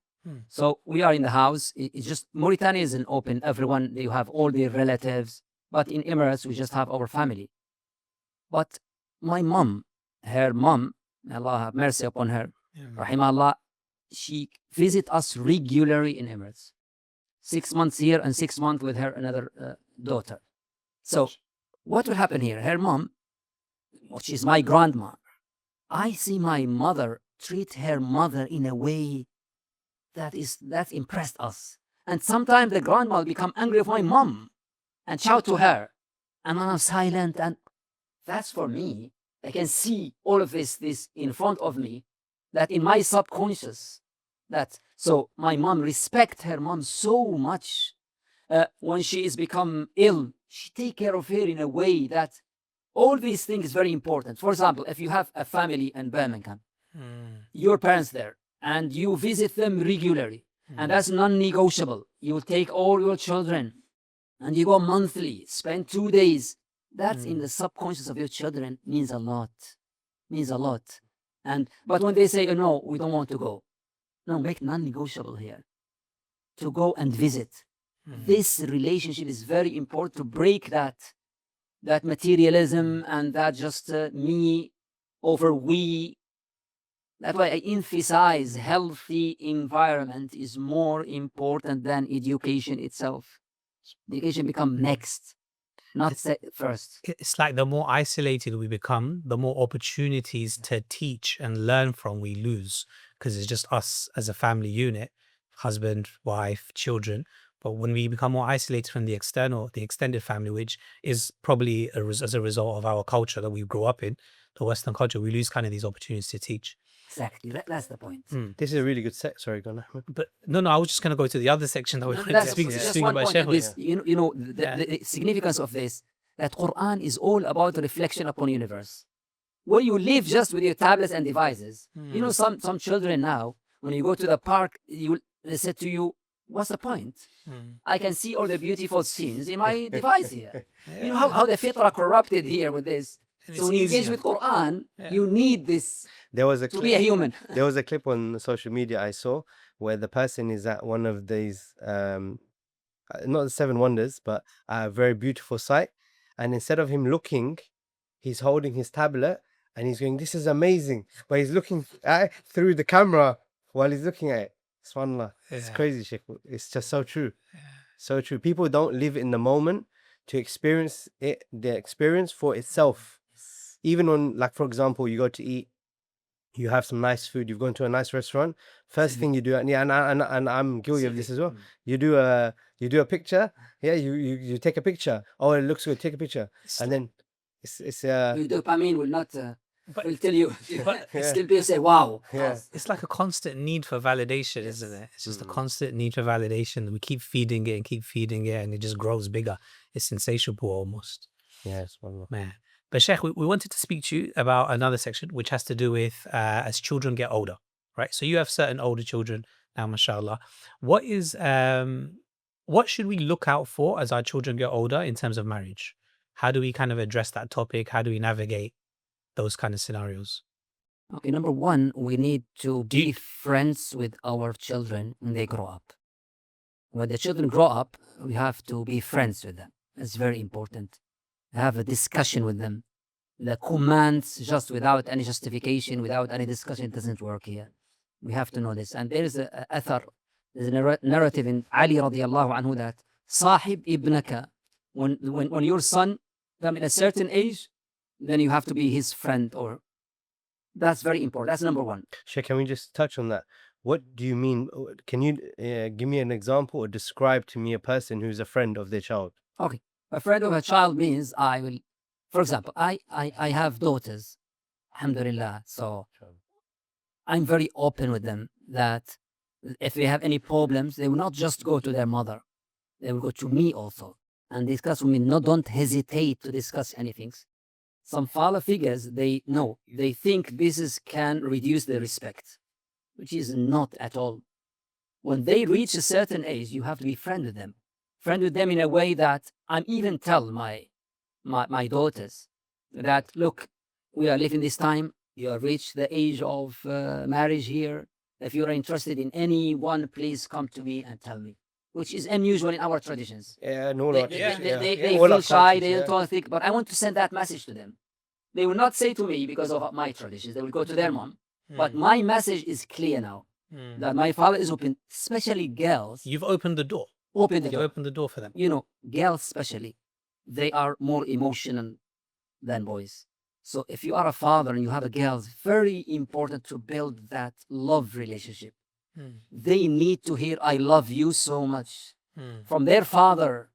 So we are in the house. It's just Mauritania is an open, everyone, you have all their relatives. But in Emirates, we just have our family. But my mom, her mom, Allah have mercy upon her, rahimahullah, she visit us regularly in Emirates. 6 months here and 6 months with her another daughter. So what will happen here? Her mom, which is my grandma, I see my mother treat her mother in a way that impressed us. And sometimes the grandma will become angry with my mom and shout to her. And I'm silent. And that's for me. I can see all of this in front of me, that in my subconscious, so my mom respect her mom so much. When she is become ill, she take care of her in a way that all these things is very important. For example, if you have a family in Birmingham, your parents there, and you visit them regularly, and that's non-negotiable. You take all your children, and you go monthly, spend 2 days. That's in the subconscious of your children means a lot. Means a lot. But when they say, no, we don't want to go. No, make non-negotiable here. To go and visit. This relationship is very important to break that materialism and that just me over we. That's why I emphasize healthy environment is more important than education itself. Education become next, not first. It's like the more isolated we become, the more opportunities to teach and learn from we lose, because it's just us as a family unit, husband, wife, children. But when we become more isolated from the extended family, which is probably as a result of our culture that we grew up in, the Western culture, we lose kind of these opportunities to teach. Exactly, that's the point. This is a really good set. Sorry, go on. But no, I was just going to go to the other section that we wanted to That's speak just speak one about. point. Sheikh. The significance of this, that Quran is all about the reflection upon universe. When you live just with your tablets and devices, some children now, when you go to the park, they say to you, what's the point? I can see all the beautiful scenes in my device here. You know how the fitra corrupted here with this. So when you engage with Quran, you need this There was a to be a human. There was a clip on social media I saw where the person is at one of these, not the Seven Wonders, but a very beautiful sight. And instead of him looking, he's holding his tablet and he's going, "This is amazing." But he's looking at it through the camera while he's looking at it. Subhanallah. It's crazy, Sheikh. It's just so true. So true. People don't live in the moment to experience it, the experience for itself. Even when, like, for example, you go to eat, you have some nice food, you've gone to a nice restaurant, first thing you do, and I'm guilty of this as well. You do a picture, you take a picture. Oh, it looks good, take a picture. And then it's Your dopamine will not will tell you, still be say, wow. It's like a constant need for validation, isn't it? It's just a constant need for validation. We keep feeding it and it just grows bigger. It's insatiable almost. Yes, one man. But Sheikh, we wanted to speak to you about another section, which has to do with as children get older, right? So you have certain older children now, mashallah. What should we look out for as our children get older in terms of marriage? How do we kind of address that topic? How do we navigate those kind of scenarios? Okay, number one, we need to be friends with our children when they grow up. when the children grow up, we have to be friends with them. It's very important. Have a discussion with them. The commands just without any justification, without any discussion, doesn't work here. We have to know this. And there is a athar, there's a narrative in Ali radiallahu anhu that Sahib ibnaka, when your son come in a certain age, then you have to be his friend. Or that's very important. That's number one. Sheikh, can we just touch on that? What do you mean? Can you give me an example or describe to me a person who's a friend of their child? Okay. A friend of a child means I will, for example, I have daughters, alhamdulillah. So I'm very open with them that if they have any problems, they will not just go to their mother. They will go to me also and discuss with me. No, don't hesitate to discuss anything. Some father figures, they think this can reduce their respect, which is not at all. When they reach a certain age, you have to be friend with them. Friend with them in a way that I'm even tell my daughters that, look, we are living this time. You have reached the age of marriage here. If you are interested in anyone, please come to me and tell me, which is unusual in our traditions. Yeah, no, They feel shy, they don't want to think, but I want to send that message to them. They will not say to me because of my traditions. They will go to their mom. But my message is clear now that my father is open, especially girls. You've opened the door. You opened the door for them. You know, girls especially, they are more emotional than boys. So if you are a father and you have a girl, it's very important to build that love relationship. They need to hear, I love you so much from their father.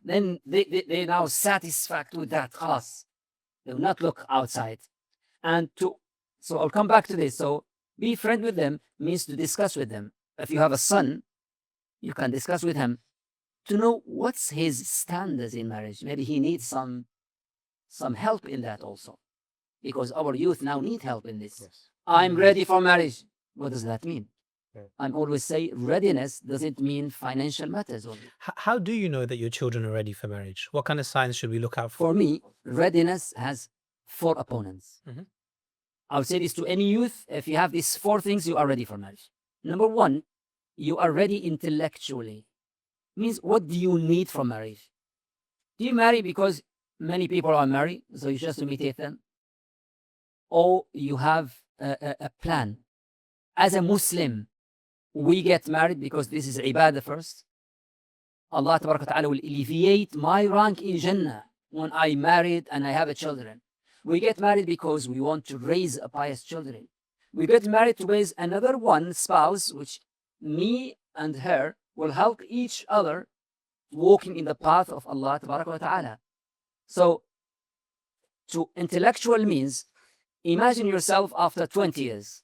Then they now satisfied with that class. They will not look outside. So I'll come back to this. So be friend with them means to discuss with them. If you have a son, you can discuss with him to know what's his standards in marriage. Maybe he needs some help in that also, because our youth now need help in this. Yes. I'm ready for marriage. What does that mean? Yeah. I'm always say readiness doesn't mean financial matters only. How do you know that your children are ready for marriage? What kind of signs should we look out for? For me, readiness has 4 opponents. I would say this to any youth. If you have these 4 things, you are ready for marriage. Number 1, you are ready intellectually. Means, what do you need from marriage? Do you marry because many people are married, so you just imitate them? Or you have a plan? As a Muslim, we get married because this is ibadah first. Allah Ta'ala will alleviate my rank in Jannah when I married and I have a children. We get married because we want to raise a pious children. We get married to raise another one spouse, which me and her will help each other walking in the path of Allah Ta'ala. So, to intellectual means, imagine yourself after 20 years.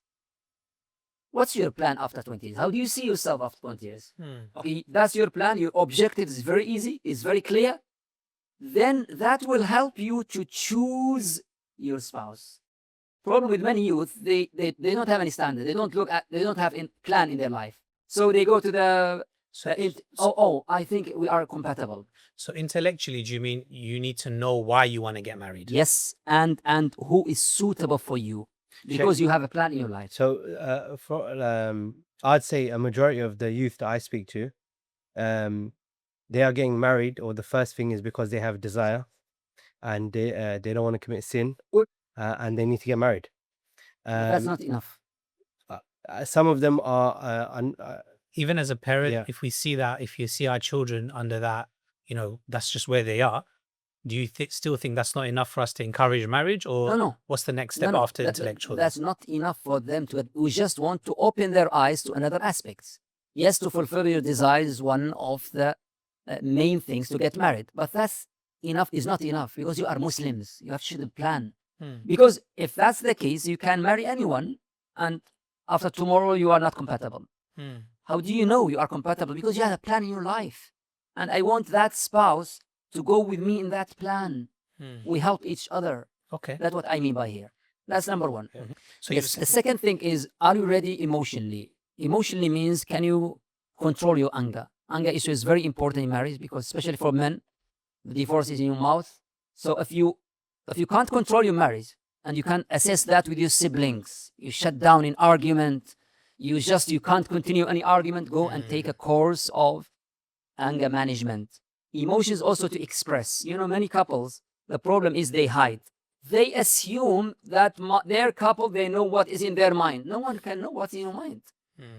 What's your plan after 20 years? How do you see yourself after 20 years? Okay, that's your plan. Your objective is very easy. It's very clear. Then that will help you to choose your spouse. Problem with many youth, they don't have any standard. They don't have a plan in their life. So they go to the, I think we are compatible. So intellectually, do you mean you need to know why you want to get married? Yes, and who is suitable for you, because you have a plan in your life. So I'd say a majority of the youth that I speak to, they are getting married, or the first thing is because they have desire and they don't want to commit sin, and they need to get married. That's not enough. Some of them are even as a parent, Yeah. if you see our children under that, that's just where they are. Do you still think that's not enough for us to encourage marriage, or No. what's the next step after intellectual? That's not enough for them to. We just want to open their eyes to another aspects. Yes, to fulfill your desires is one of the main things to get married, but that's enough is not enough, because you are Muslims. You have to plan. Because if that's the case, you can marry anyone, and after tomorrow you are not compatible. How do you know you are compatible? Because you have a plan in your life, and I want that spouse to go with me in that plan. We help each other. Okay. That's what I mean by here. That's number 1. So Yes, the second thing is, are you ready emotionally? Emotionally means, can you control your anger? Anger issue is very important in marriage, because especially for men, the divorce is in your mouth. So if you can't control your marriage, and you can assess that with your siblings, you shut down in argument, You can't continue any argument, go and take a course of anger management. Emotions also to express. Many couples, the problem is they hide. They assume that their couple, they know what is in their mind. No one can know what's in your mind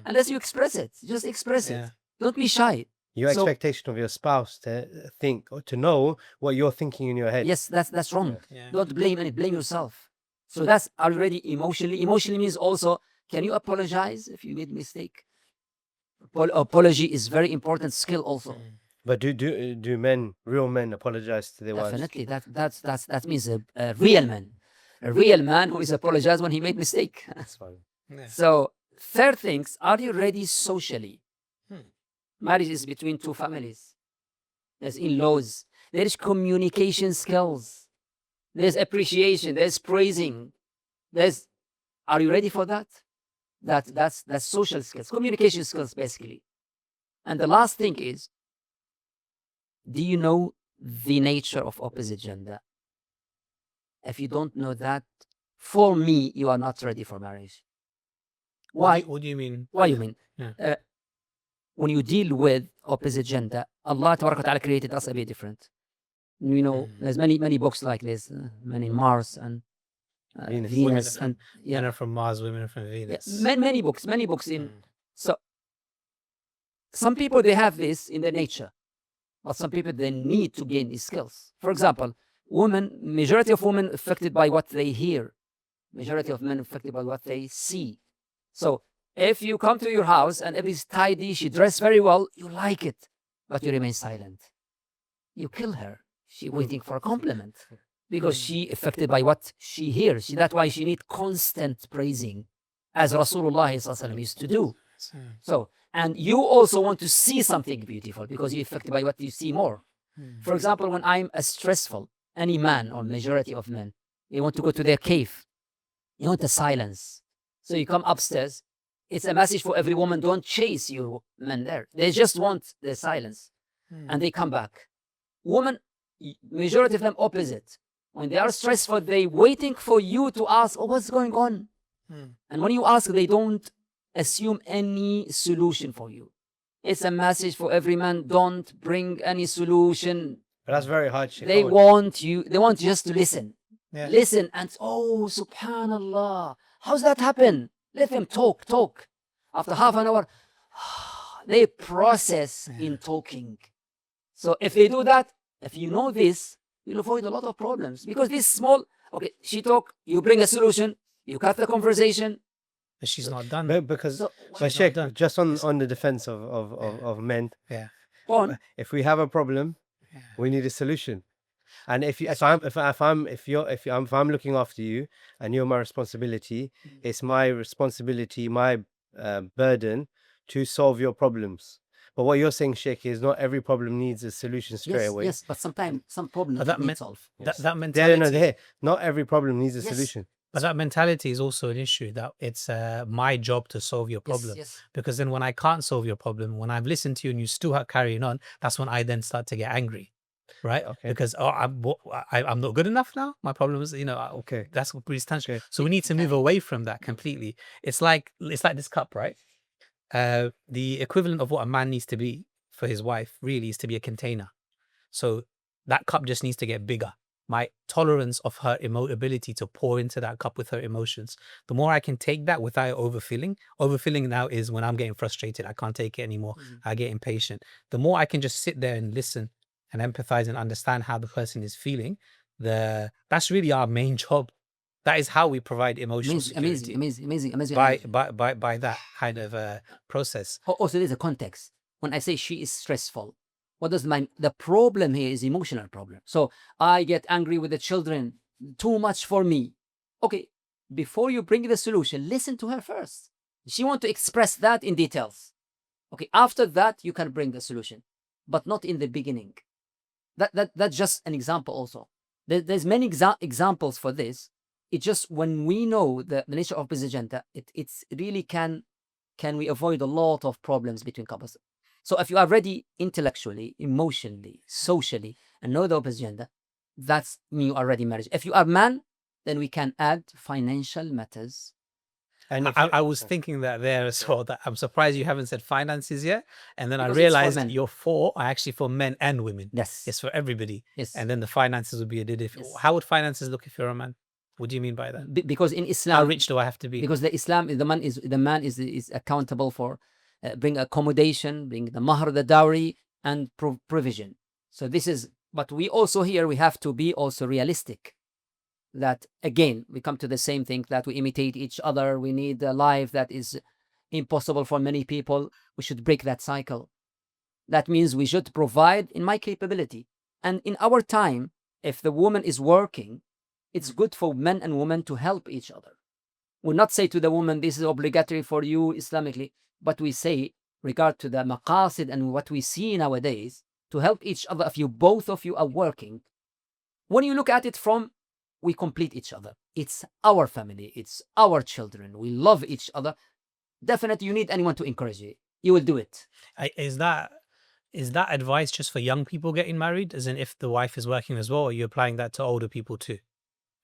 unless you express it. Just express it. Don't be shy. Your expectation of your spouse to think or to know what you're thinking in your head. Yes, that's wrong. Don't blame any, blame yourself. So that's already emotionally. Emotionally means also, can you apologize if you made a mistake? Apology is very important skill also. But do men, real men, apologize to their wives? Definitely, that means a real man. A real man who is apologized when he made mistake. That's fine. So third things, are you ready socially? Marriage is between two families. There's in-laws. There is communication skills. There's appreciation. There's praising. Are you ready for that? That's social skills, communication skills, basically. And the last thing is, do you know the nature of opposite gender? If you don't know that, for me, you are not ready for marriage. Why? What do you mean? What do you mean? Yeah. When you deal with opposite gender, Allah Ta'ala created us a bit different. There's many books like this, many Mars and Venus, and Men are from Mars, women are from Venus. many books in. So some people, they have this in their nature, but some people, they need to gain these skills. For example, majority of women affected by what they hear, majority of men affected by what they see. So if you come to your house and everybody's tidy, she dressed very well, you like it, but you remain silent. You kill her. She's waiting for a compliment because she affected by what she hears. That's why she needs constant praising, as Rasulullah used to do. So, and you also want to see something beautiful because you're affected by what you see more. For example, when I'm stressful, any man or majority of men, they want to go to their cave. You want the silence. So you come upstairs. It's a message for every woman. Don't chase you men there. They just want the silence. And they come back. Women, majority of them opposite. When they are stressful, they waiting for you to ask, what's going on? And when you ask, they don't assume any solution for you. It's a message for every man. Don't bring any solution. But that's very hard. They want you just to listen. Listen and, subhanallah, how's that happen? Let them talk. After half an hour, they process in talking. So if they do that, if you know this, you'll avoid a lot of problems. Because this small, she talk, you bring a solution, you cut the conversation. But she's not done. But Sheikh, just on the defense of men, if we have a problem, we need a solution. And if I'm looking after you and you're my responsibility, it's my responsibility, my burden to solve your problems. But what you're saying, Sheikh, is not every problem needs a solution straight away. Yes, but sometimes some problems need solve. That mentality. Not every problem needs a solution. But that mentality is also an issue, that it's my job to solve your problem. Yes. Because then when I can't solve your problem, when I've listened to you and you still are carrying on, that's when I then start to get angry. Right? Okay. Because I'm not good enough now. My problem is, that's what breeds tension. Okay. So we need to move away from that completely. It's like this cup, right? The equivalent of what a man needs to be for his wife really is to be a container. So that cup just needs to get bigger. My tolerance of her ability to pour into that cup with her emotions, the more I can take that without overfilling now is when I'm getting frustrated, I can't take it anymore, I get impatient. The more I can just sit there and listen and empathize and understand how the person is feeling, that's really our main job. That is how we provide emotional security. Amazing. By that kind of process. Also, there's a context. When I say she is stressful, what does the problem here is emotional problem. So I get angry with the children, too much for me. Okay, before you bring the solution, listen to her first. She wants to express that in details. Okay, after that, you can bring the solution, but not in the beginning. That's just an example also. There's many examples for this. It's just when we know the nature of opposite gender, it's really can we avoid a lot of problems between couples. So if you are ready intellectually, emotionally, socially, and know the opposite gender, that's when you are ready marriage. If you are man, then we can add financial matters And if I was thinking that there as well, that I'm surprised you haven't said finances yet. And then I Because it's for realized men. your 4 are actually for men and women. Yes. It's for everybody. Yes. And then the finances would be a different. Yes. How would finances look if you're a man? What do you mean by that? Because in How Islam, rich do I have to be? because the Islam, the man is accountable for bring accommodation, bring the mahr, the dowry, and provision. So this is, but we also here we have to be also realistic. That again we come to the same thing, that we imitate each other. We need a life that is impossible for many people. We should break that cycle. That means we should provide in my capability. And in our time, if the woman is working, it's good for men and women to help each other. We'll not say to the woman, this is obligatory for you Islamically, but we say, regard to the maqasid and what we see nowadays, to help each other. If you both of you are working, when you look at it from, we complete each other. It's our family, it's our children. We love each other. Definitely, you need anyone to encourage you. You will do it. Is that advice just for young people getting married? As in, if the wife is working as well, or are you applying that to older people too?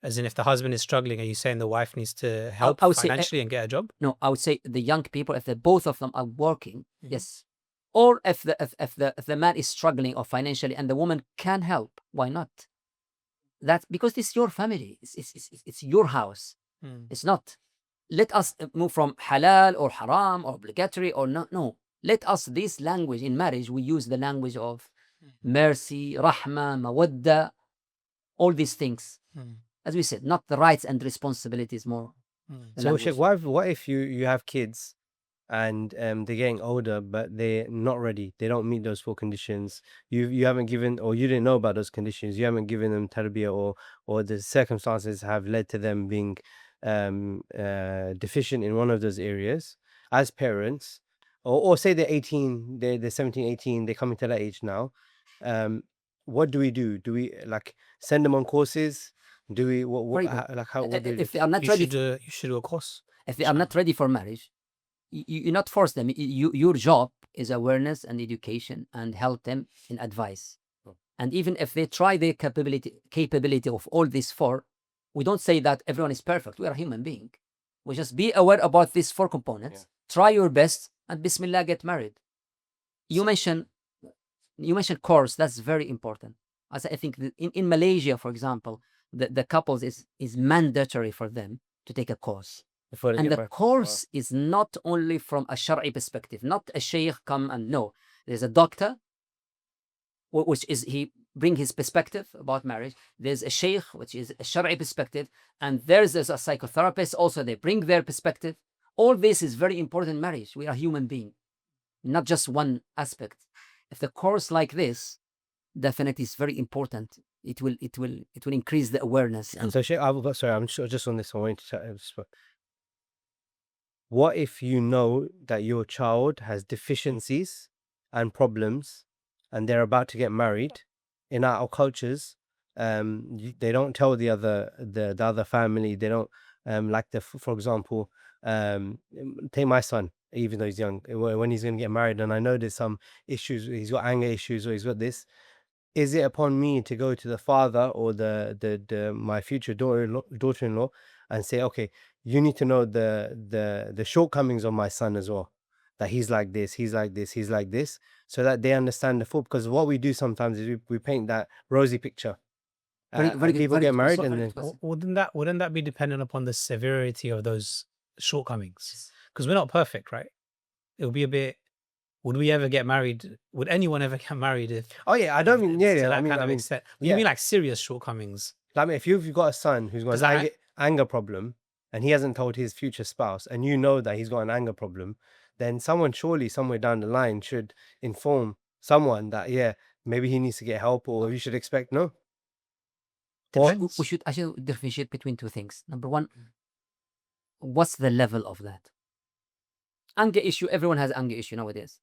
As in, if the husband is struggling, are you saying the wife needs to help I would say, financially and get a job? No, I would say the young people, if the both of them are working, yes. Or if the man is struggling or financially and the woman can help, why not? That's because it's your family. It's your house. It's not. Let us move from halal or haram or obligatory or no. No. Let us, this language in marriage, we use the language of mercy, rahmah, mawadda, all these things. As we said, not the rights and responsibilities more. So Sheikh, what if you have kids and they're getting older but they're not ready, they don't meet those 4 conditions, you haven't given, or you didn't know about those conditions, you haven't given them tarbiyah, or the circumstances have led to them being deficient in one of those areas as parents, or say they're 18, they're 17, 18, they're coming to that age now, what do we do? Do we like send them on courses? Do we what how what do we do? If they are not You ready, should do a course. if they are not ready for marriage, you not force them. Your job is awareness and education and help them in advice. And even if they try their capability of all these 4, we don't say that everyone is perfect. We are a human being. We just be aware about these 4 components. Try your best and Bismillah, get married. You mentioned course. That's very important. As I think that in Malaysia, for example, the couples is mandatory for them to take a course. And the course is not only from a Shari perspective, not a sheikh come and no. There's a doctor, which is he bring his perspective about marriage. There's a sheikh, which is a Shari perspective, and there's a psychotherapist also. They bring their perspective. All this is very important in marriage. We are human beings, not just one aspect. If the course like this, definitely is very important. It will increase the awareness. And so Sheikh, I'm sure just on this, I want to what if you know that your child has deficiencies and problems and they're about to get married? In our cultures, they don't tell the other family. They don't like for example, take my son, even though he's young, when he's going to get married, and I know there's some issues, he's got anger issues or he's got this. Is it upon me to go to the father or my future daughter-in-law and say, okay, you need to know the shortcomings of my son as well, that he's like this, he's like this, he's like this, so that they understand the full? Because what we do sometimes is we paint that rosy picture. Very people get married and then wouldn't that be dependent upon the severity of those shortcomings? Because we're not perfect, right? It would be a bit. Would we ever get married? Would anyone ever get married if? Oh yeah, I don't mean I mean, extent. You mean like serious shortcomings? Like, if you've got a son who's got an anger problem and he hasn't told his future spouse, and you know that he's got an anger problem, then someone surely somewhere down the line should inform someone that maybe he needs to get help, or you should expect no. We should actually differentiate between 2 things. Number 1, what's the level of that anger issue? Everyone has anger issue nowadays.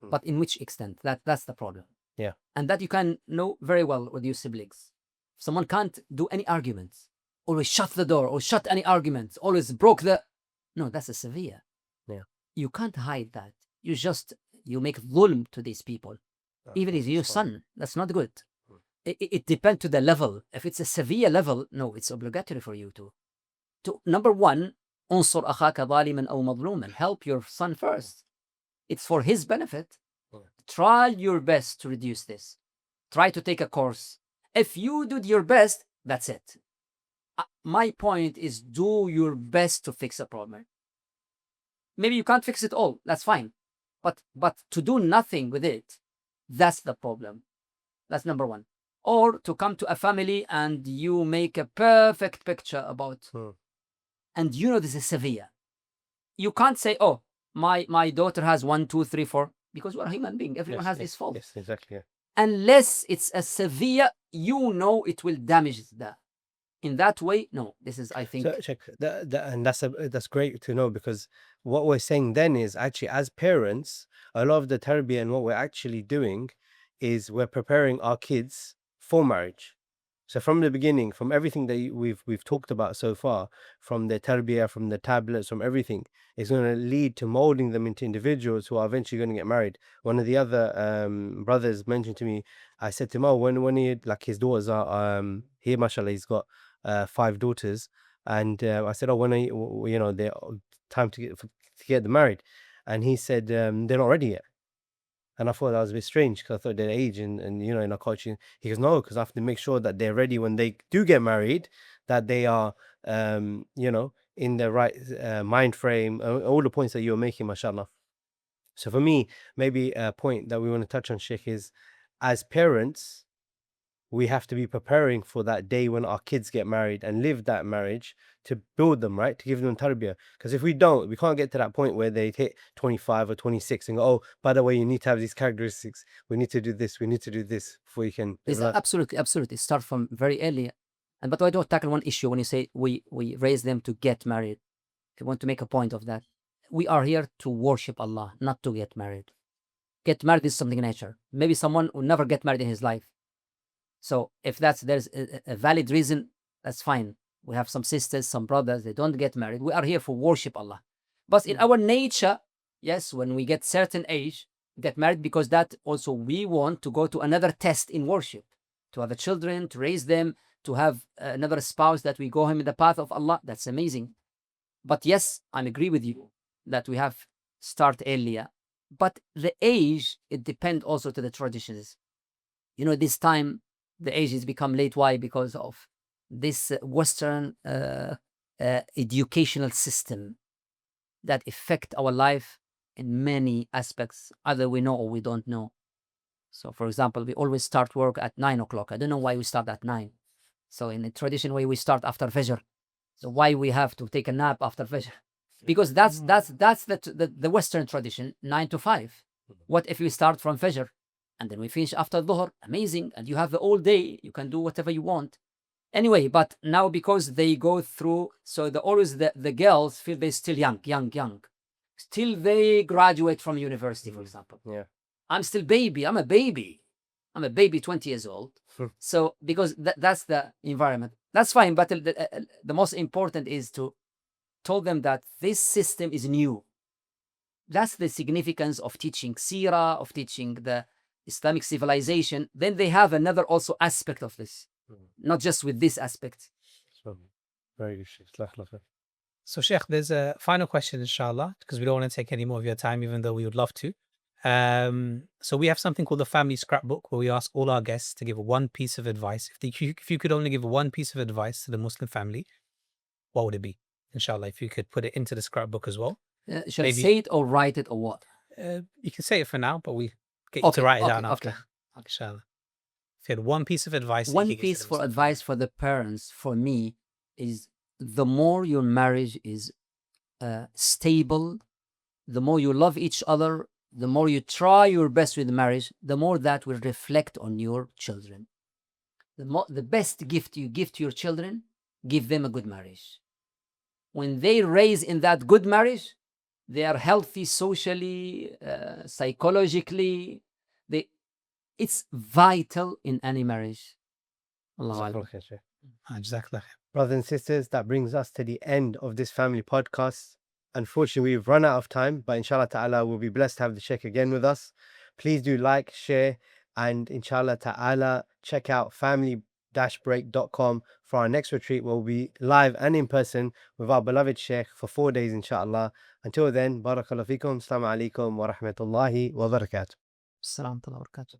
But in which extent? That's the problem. Yeah. And that you can know very well with your siblings. Someone can't do any arguments. Always shut the door or shut any arguments. Always broke the... No, that's a severe. Yeah. You can't hide that. You make dhulm to these people. Even if your son, that's not good. It depends to the level. If it's a severe level, no, it's obligatory for you to number 1, أنصر أخاك ظالما أو مظلوما. Help your son first. It's for his benefit. Try your best to reduce this. Try to take a course. If you did your best, that's it. My point is, do your best to fix a problem. Maybe you can't fix it all. That's fine. But to do nothing with it, that's the problem. That's number one. Or to come to a family and you make a perfect picture about, and you know this is severe. You can't say, oh, my daughter has 1, 2, 3, 4, because we're a human being. Everyone has this fault. Yes, exactly. Yeah. Unless it's a severe, you know it will damage that. In that way, no. This is, I think. So check and that's great to know, because what we're saying then is actually, as parents, a lot of the tarbiyah and what we're actually doing is we're preparing our kids for marriage. So from the beginning, from everything that we've talked about so far, from the tarbiyah, from the tablets, from everything, is going to lead to molding them into individuals who are eventually going to get married. One of the other brothers mentioned to me, I said to him, oh, when he, like, his daughters are here, mashallah, he's got 5 daughters, and I said, oh, when are you know, they're time to get them married, and he said they're not ready yet. And I thought that was a bit strange, because I thought their age and you know, in our culture. He goes, no, because I have to make sure that they're ready when they do get married, that they are you know, in the right mind frame, all the points that you were making, mashallah. So for me, maybe a point that we want to touch on, Sheikh, is as parents, we have to be preparing for that day when our kids get married and live that marriage, to build them, right? To give them tarbiyah. Because if we don't, we can't get to that point where they hit 25 or 26 and go, oh, by the way, you need to have these characteristics. We need to do this. We need to do this before you can. Absolutely. Start from very early. But I don't tackle one issue when you say we raise them to get married. If you want to make a point of that, we are here to worship Allah, not to get married. Get married is something nature. Maybe someone will never get married in his life. So if there's a valid reason, that's fine. We have some sisters, some brothers, they don't get married. We are here for worship Allah. But in our nature, yes, when we get certain age, we get married, because that also we want to go to another test in worship, to have children, to raise them, to have another spouse that we go him in the path of Allah. That's amazing. But yes, I agree with you that we have start earlier. But the age, it depends also to the traditions. You know, this time, the age has become late. Why? Because of this Western educational system that affect our life in many aspects, either we know or we don't know. So, for example, we always start work at 9 o'clock. I don't know why we start at 9. So in the traditional way, we start after Fajr. So why we have to take a nap after Fajr? Because that's the Western tradition, 9 to 5. What if we start from Fajr? And then we finish after Dhuhr? Amazing. And you have the whole day. You can do whatever you want. Anyway, but now because they go through, so always the girls feel they're still young. Till they graduate from university, for example. Yeah. I'm still baby. I'm a baby. 20 years old. So because that's the environment. That's fine. But the most important is to tell them that this system is new. That's the significance of teaching Sira, of teaching the Islamic civilization. Then they have another also aspect of this, not just with this aspect. So, very good, Sheikh. So, Sheikh, there's a final question, inshallah, because we don't want to take any more of your time, even though we would love to. So we have something called the Family Scrapbook, where we ask all our guests to give one piece of advice. If you could only give one piece of advice to the Muslim family, what would it be? Inshallah, if you could put it into the scrapbook as well. Shall I say it or write it or what? You can say it for now, but we get you to write it down after. Okay. Inshallah. If you had one piece of advice. One piece for advice for the parents, for me, is the more your marriage is stable, the more you love each other, the more you try your best with marriage, the more that will reflect on your children. The best gift you give to your children, give them a good marriage. When they raise in that good marriage, they are healthy socially, psychologically. It's vital in any marriage. Allah. Brothers and sisters, that brings us to the end of this family podcast. Unfortunately, we've run out of time, but inshallah ta'ala, we'll be blessed to have the Sheikh again with us. Please do like, share, and inshallah ta'ala, check out Family break.com for our next retreat. We'll be live and in person with our beloved Sheikh for 4 days, inshallah. Until then, barakallahu fikum, assalamu alaikum wa rahmatullahi wa barakatuh. Assalamu alaikum.